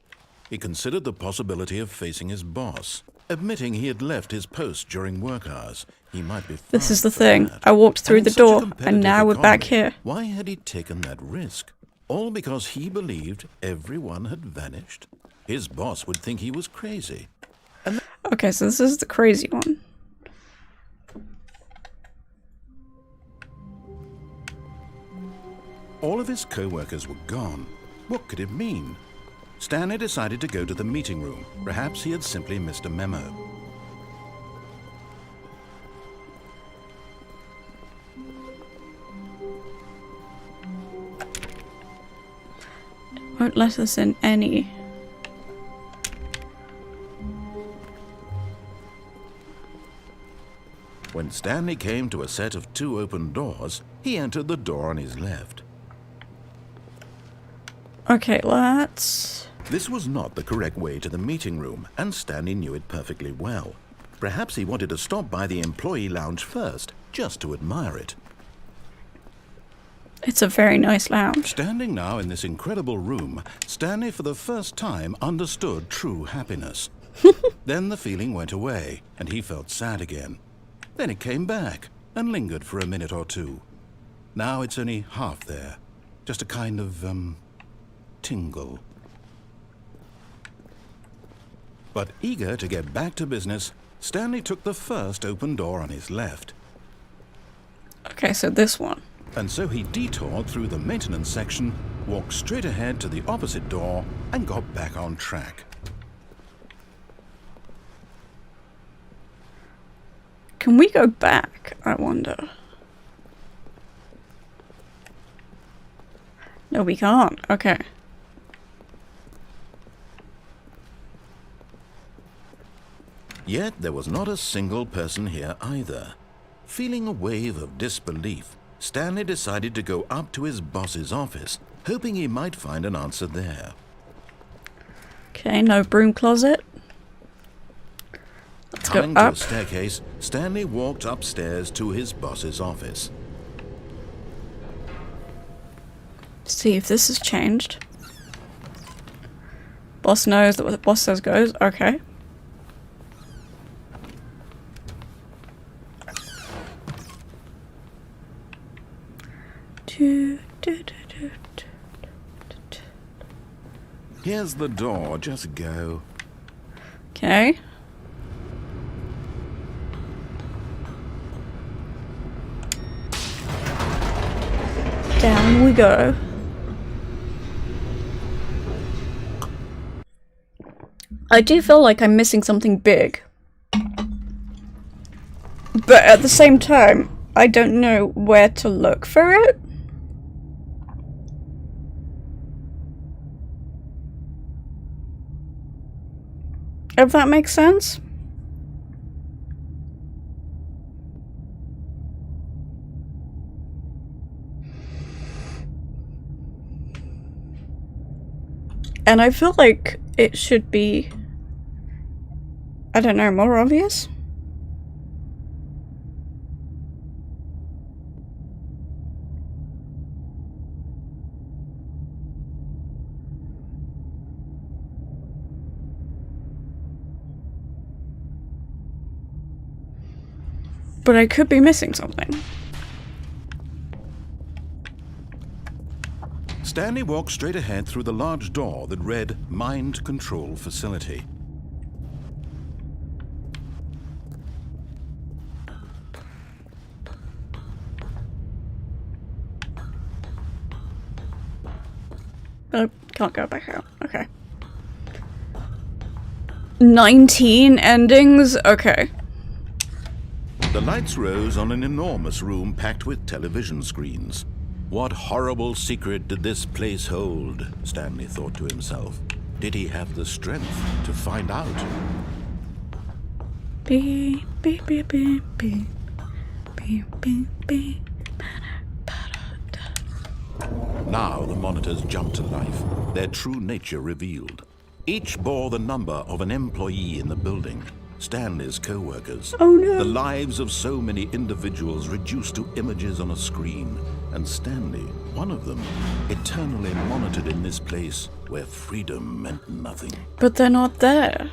He considered the possibility of facing his boss. Admitting he had left his post during work hours, he might be fired. This is the for thing. that. I walked through And the in such a door, competitive and now we're back economy, here. Why had he taken that risk? All because he believed everyone had vanished? His boss would think he was crazy. Okay, so this is the crazy one. All of his co-workers were gone. What could it mean? Stanley decided to go to the meeting room. Perhaps he had simply missed a memo. Won't let us in any. When Stanley came to a set of 2 open doors, he entered the door on his left. Okay, let's... This was not the correct way to the meeting room, and Stanley knew it perfectly well. Perhaps he wanted to stop by the employee lounge first, just to admire it. It's a very nice lounge. Standing now in this incredible room, Stanley for the first time understood true happiness. Then the feeling went away, and he felt sad again. Then it came back, and lingered for a minute or two. Now it's only half there. Just a kind of, tingle. But eager to get back to business, Stanley took the first open door on his left. Okay, so this one. And so he detoured through the maintenance section, walked straight ahead to the opposite door, and got back on track. Can we go back, I wonder? No, we can't. Okay. Yet there was not a single person here either. Feeling a wave of disbelief, Stanley decided to go up to his boss's office, hoping he might find an answer there. Okay, no broom closet. Let's go Coming to a up. staircase, Stanley walked upstairs to his boss's office. See if this has changed. Boss knows that what the boss says goes. Okay. Here's the door, just go. Okay. Down we go. I do feel like I'm missing something big. But at the same time, I don't know where to look for it. If that makes sense. And I feel like it should be, I don't know, more obvious? But I could be missing something. Stanley walked straight ahead through the large door that read Mind Control Facility. Oh, can't go back out. Okay. 19 endings? Okay. The lights rose on an enormous room packed with television screens. What horrible secret did this place hold? Stanley thought to himself. Did he have the strength to find out? Beep, beep, beep, beep, beep. Beep, beep, beep. Now the monitors jumped to life, their true nature revealed. Each bore the number of an employee in the building, Stanley's co-workers. Oh no. The lives of so many individuals reduced to images on a screen, and Stanley, one of them, eternally monitored in this place where freedom meant nothing. But they're not there.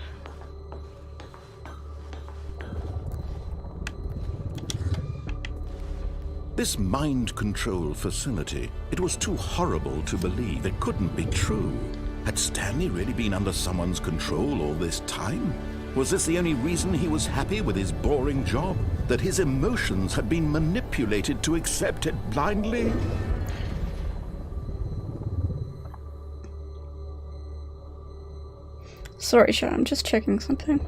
This mind control facility, it was too horrible to believe. It couldn't be true. Had Stanley really been under someone's control all this time? Was this the only reason he was happy with his boring job? That his emotions had been manipulated to accept it blindly? Sorry, Sean, I'm just checking something.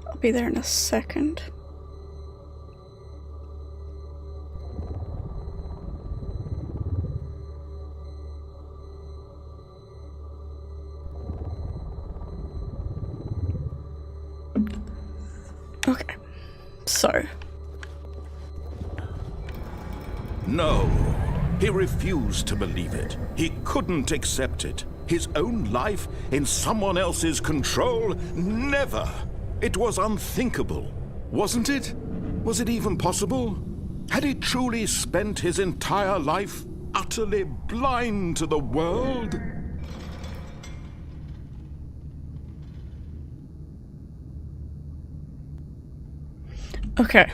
I'll be there in a second. Okay, so. No, he refused to believe it. He couldn't accept it. His own life in someone else's control? Never! It was unthinkable, wasn't it? Was it even possible? Had he truly spent his entire life utterly blind to the world? Okay.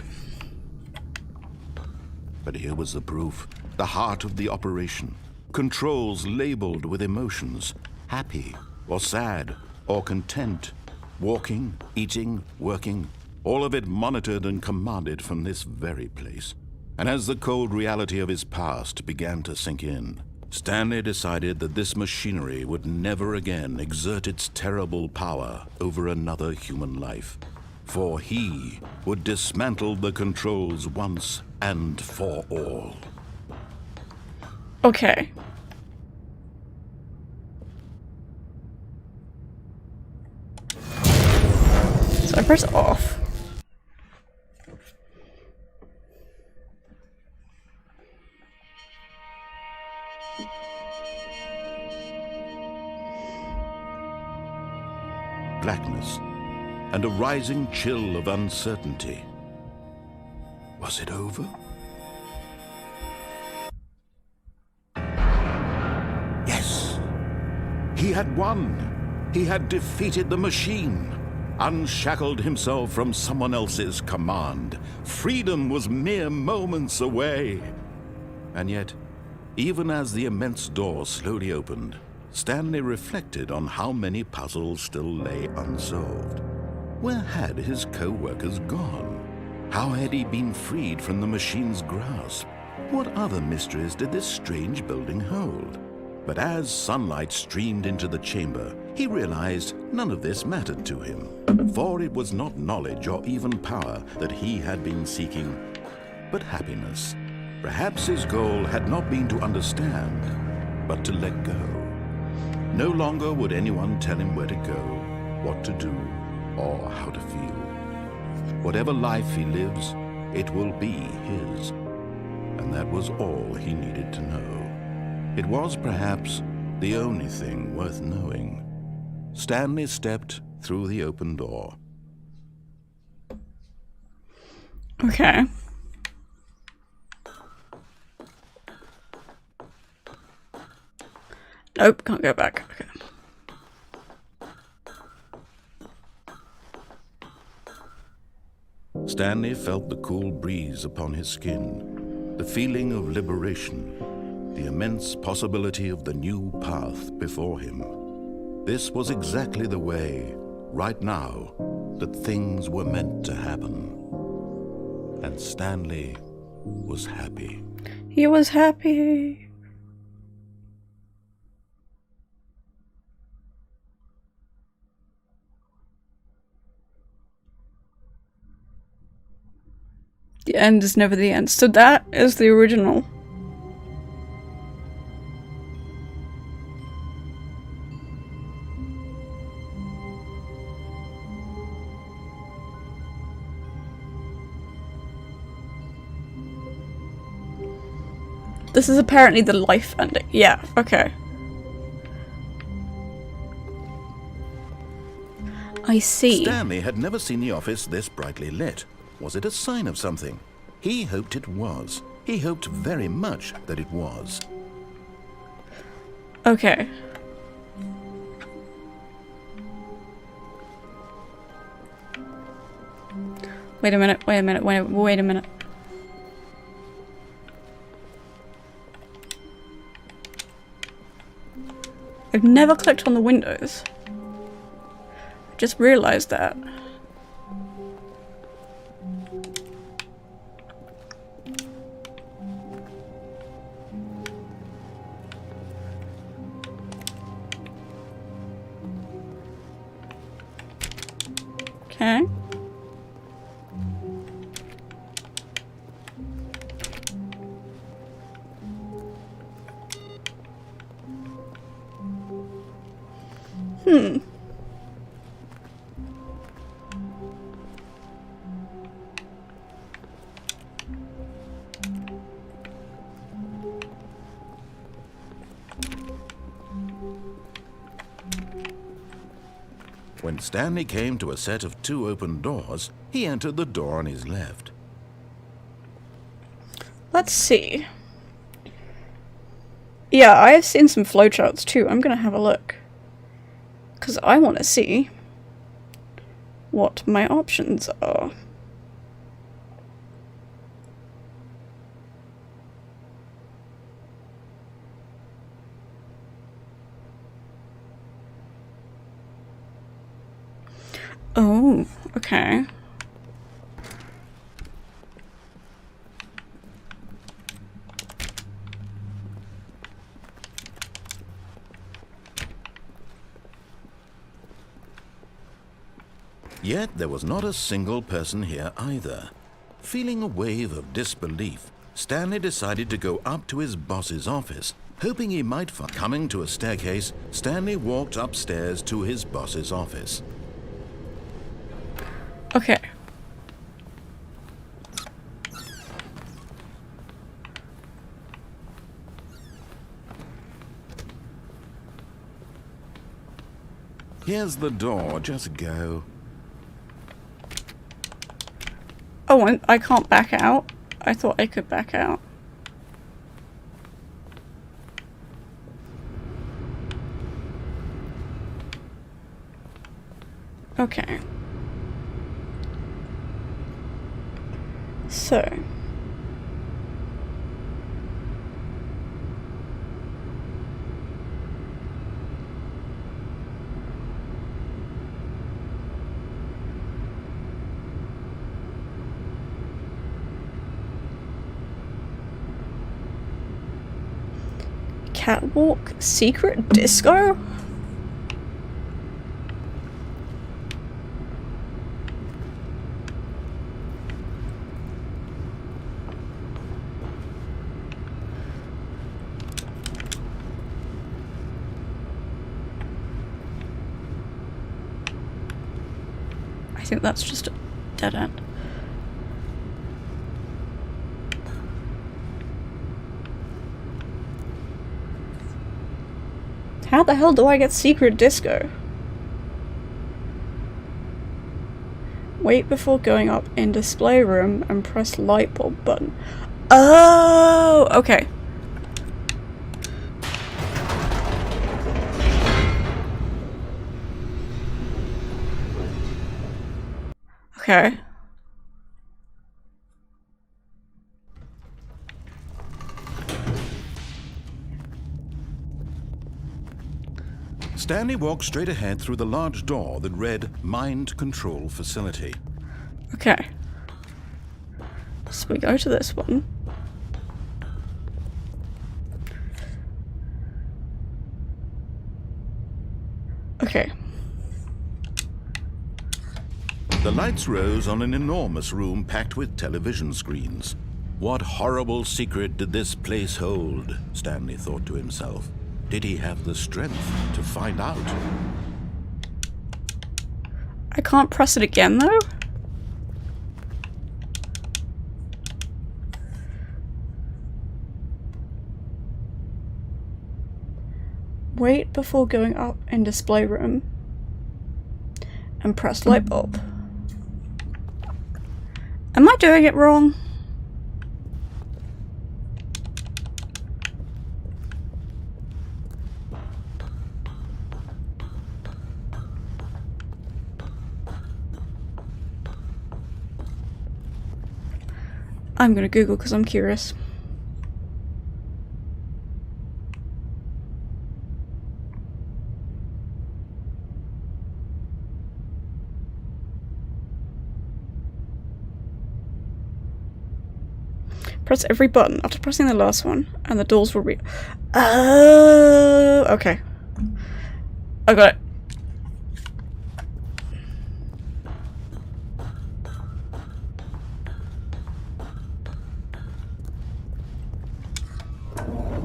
But here was the proof, the heart of the operation. Controls labeled with emotions, happy or sad or content. Walking, eating, working, all of it monitored and commanded from this very place. And as the cold reality of his past began to sink in, Stanley decided that this machinery would never again exert its terrible power over another human life. For he would dismantle the controls once and for all. Okay. So I press off. blackness and a rising chill of uncertainty. Was it over? Yes! He had won! He had defeated the machine! Unshackled himself from someone else's command. Freedom was mere moments away. And yet, even as the immense door slowly opened, Stanley reflected on how many puzzles still lay unsolved. Where had his co-workers gone? How had he been freed from the machine's grasp? What other mysteries did this strange building hold? But as sunlight streamed into the chamber, he realized none of this mattered to him, for it was not knowledge or even power that he had been seeking, but happiness. Perhaps his goal had not been to understand, but to let go. No longer would anyone tell him where to go, what to do, or how to feel. Whatever life he lives, it will be his. And that was all he needed to know. It was perhaps the only thing worth knowing. Stanley stepped through the open door. Okay. Nope, can't go back. Okay. Stanley felt the cool breeze upon his skin, the feeling of liberation, the immense possibility of the new path before him. This was exactly the way, right now, that things were meant to happen. And Stanley was happy. He was happy. The end is never the end. So that is the original. This is apparently the life ending. Yeah, okay. I see. Stanley had never seen the office this brightly lit. Was it a sign of something? He hoped it was. He hoped very much that it was. Okay. Wait a minute, wait a minute, wait a minute. I've never clicked on the windows. I just realized that. Okay. When Stanley came to a set of 2 open doors, he entered the door on his left. Let's see. Yeah, I have seen some flowcharts too. I'm gonna have a look. Because I want to see what my options are. Oh, okay. Yet there was not a single person here either. Feeling a wave of disbelief, Stanley decided to go up to his boss's office, hoping he might find. Coming to a staircase, Stanley walked upstairs to his boss's office. Okay. Here's the door, just go. Oh, and I can't back out? I thought I could back out. Okay. So. Catwalk? Secret disco? I think that's just a dead end. How the hell do I get secret disco? Wait before going up in display room and press light bulb button. Oh, okay. Okay. Stanley walked straight ahead through the large door that read Mind Control Facility. Okay. So we go to this one. Okay. The lights rose on an enormous room packed with television screens. What horrible secret did this place hold? Stanley thought to himself. Did he have the strength to find out? I can't press it again, though? Wait before going up in display room and press light bulb. Am I doing it wrong? I'm gonna Google because I'm curious. Press every button after pressing the last one, and the doors will Oh, okay. I got it.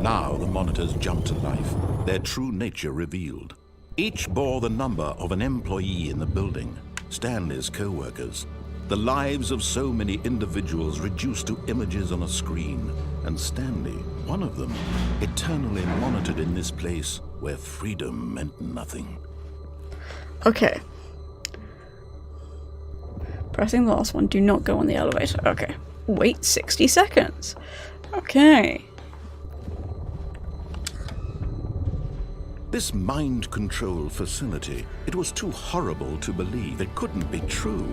Now the monitors jumped to life, their true nature revealed. Each bore the number of an employee in the building, Stanley's co-workers. The lives of so many individuals reduced to images on a screen, and Stanley, one of them, eternally monitored in this place where freedom meant nothing. Okay. Pressing the last one, do not go on the elevator. Okay. Wait 60 seconds. Okay. This mind control facility, it was too horrible to believe. It couldn't be true.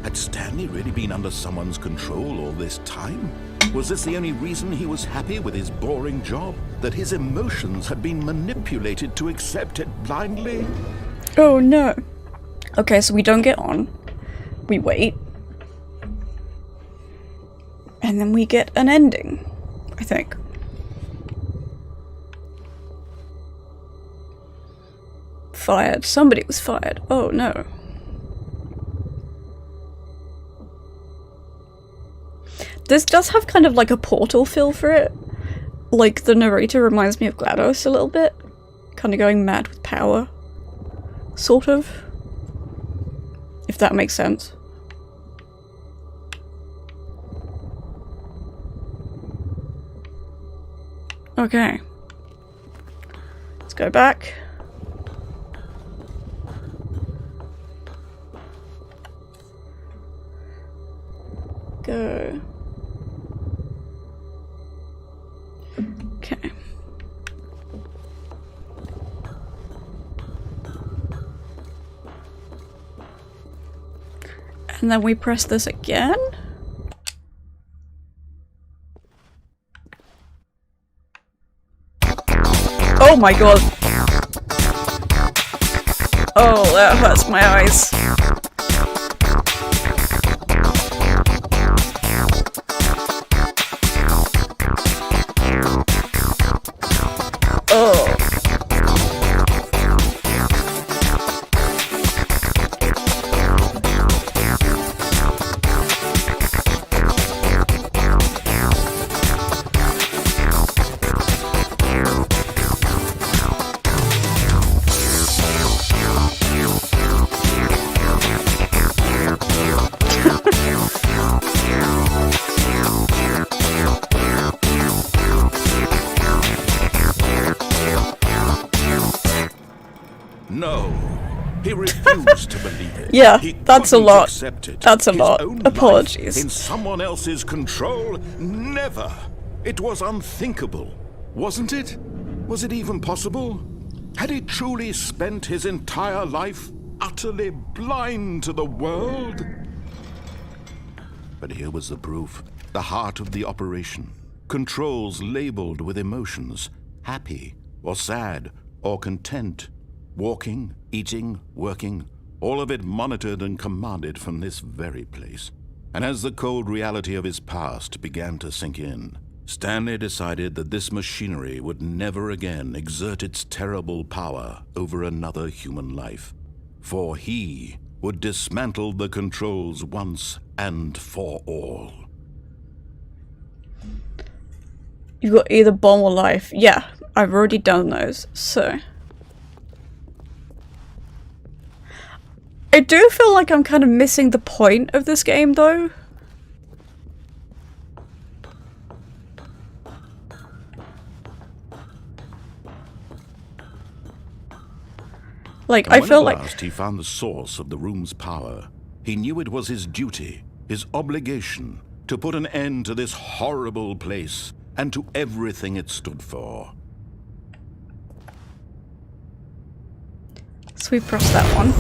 Had Stanley really been under someone's control all this time? Was this the only reason he was happy with his boring job? That his emotions had been manipulated to accept it blindly? Oh no. Okay, so we don't get on. We wait. And then we get an ending, I think. Fired. Somebody was fired. Oh no. This does have kind of like a Portal feel for it. Like the narrator reminds me of GLaDOS a little bit. Kind of going mad with power. Sort of. If that makes sense. Okay. Let's go back. go. Okay. And then we press this again. Oh my god. Oh, that hurts my eyes. Oh. No, he refused to believe it. Yeah, He that's a couldn't lot. accept it. That's a His lot. own Apologies. life in someone else's control? Never. It was unthinkable, wasn't it? Was it even possible? Had he truly spent his entire life utterly blind to the world? But here was the proof. The heart of the operation. Controls labeled with emotions. Happy, or sad, or content. Walking, eating, working, all of it monitored and commanded from this very place. And as the cold reality of his past began to sink in, Stanley decided that this machinery would never again exert its terrible power over another human life. For he would dismantle the controls once and for all. You've got either bomb or life. Yeah, I've already done those, so... I do feel like I'm kind of missing the point of this game, though. Like, I feel like... When at last he found the source of the room's power, he knew it was his duty, his obligation, to put an end to this horrible place and to everything it stood for. So we press that one.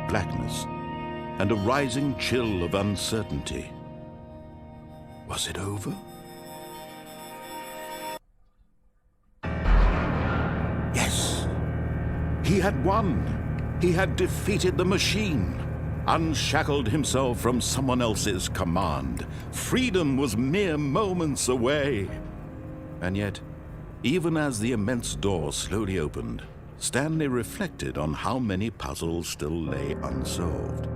Blackness and a rising chill of uncertainty. Was it over? Yes. He had won. He had defeated the machine, unshackled himself from someone else's command. Freedom was mere moments away. And yet, even as the immense door slowly opened, Stanley reflected on how many puzzles still lay unsolved.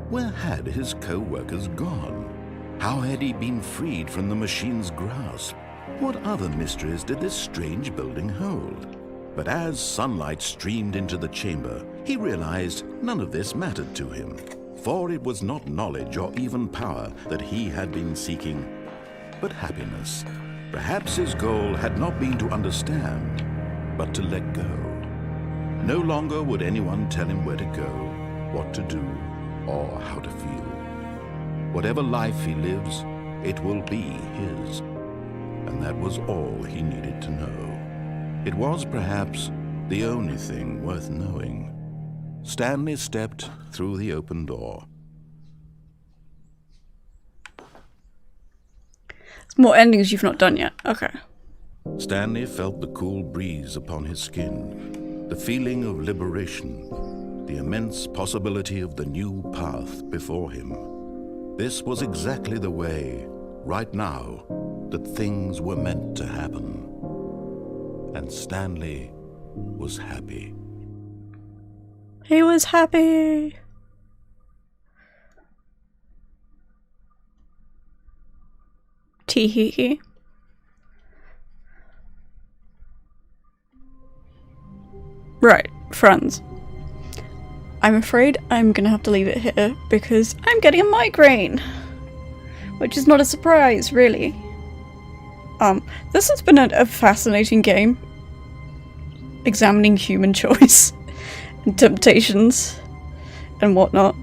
Where had his co-workers gone? How had he been freed from the machine's grasp? What other mysteries did this strange building hold? But as sunlight streamed into the chamber, he realized none of this mattered to him, for it was not knowledge or even power that he had been seeking, but happiness. Perhaps his goal had not been to understand, but to let go. No longer would anyone tell him where to go, what to do, or how to feel. Whatever life he lives, it will be his. And that was all he needed to know. It was perhaps the only thing worth knowing. Stanley stepped through the open door. There's more endings you've not done yet. Okay. Stanley felt the cool breeze upon his skin, the feeling of liberation, the immense possibility of the new path before him. This was exactly the way, right now, that things were meant to happen. And Stanley was happy. He was happy. Tee hee hee. Right, friends. I'm afraid I'm gonna have to leave it here because I'm getting a migraine. Which is not a surprise, really. This has been a fascinating game. Examining human choice and temptations and whatnot.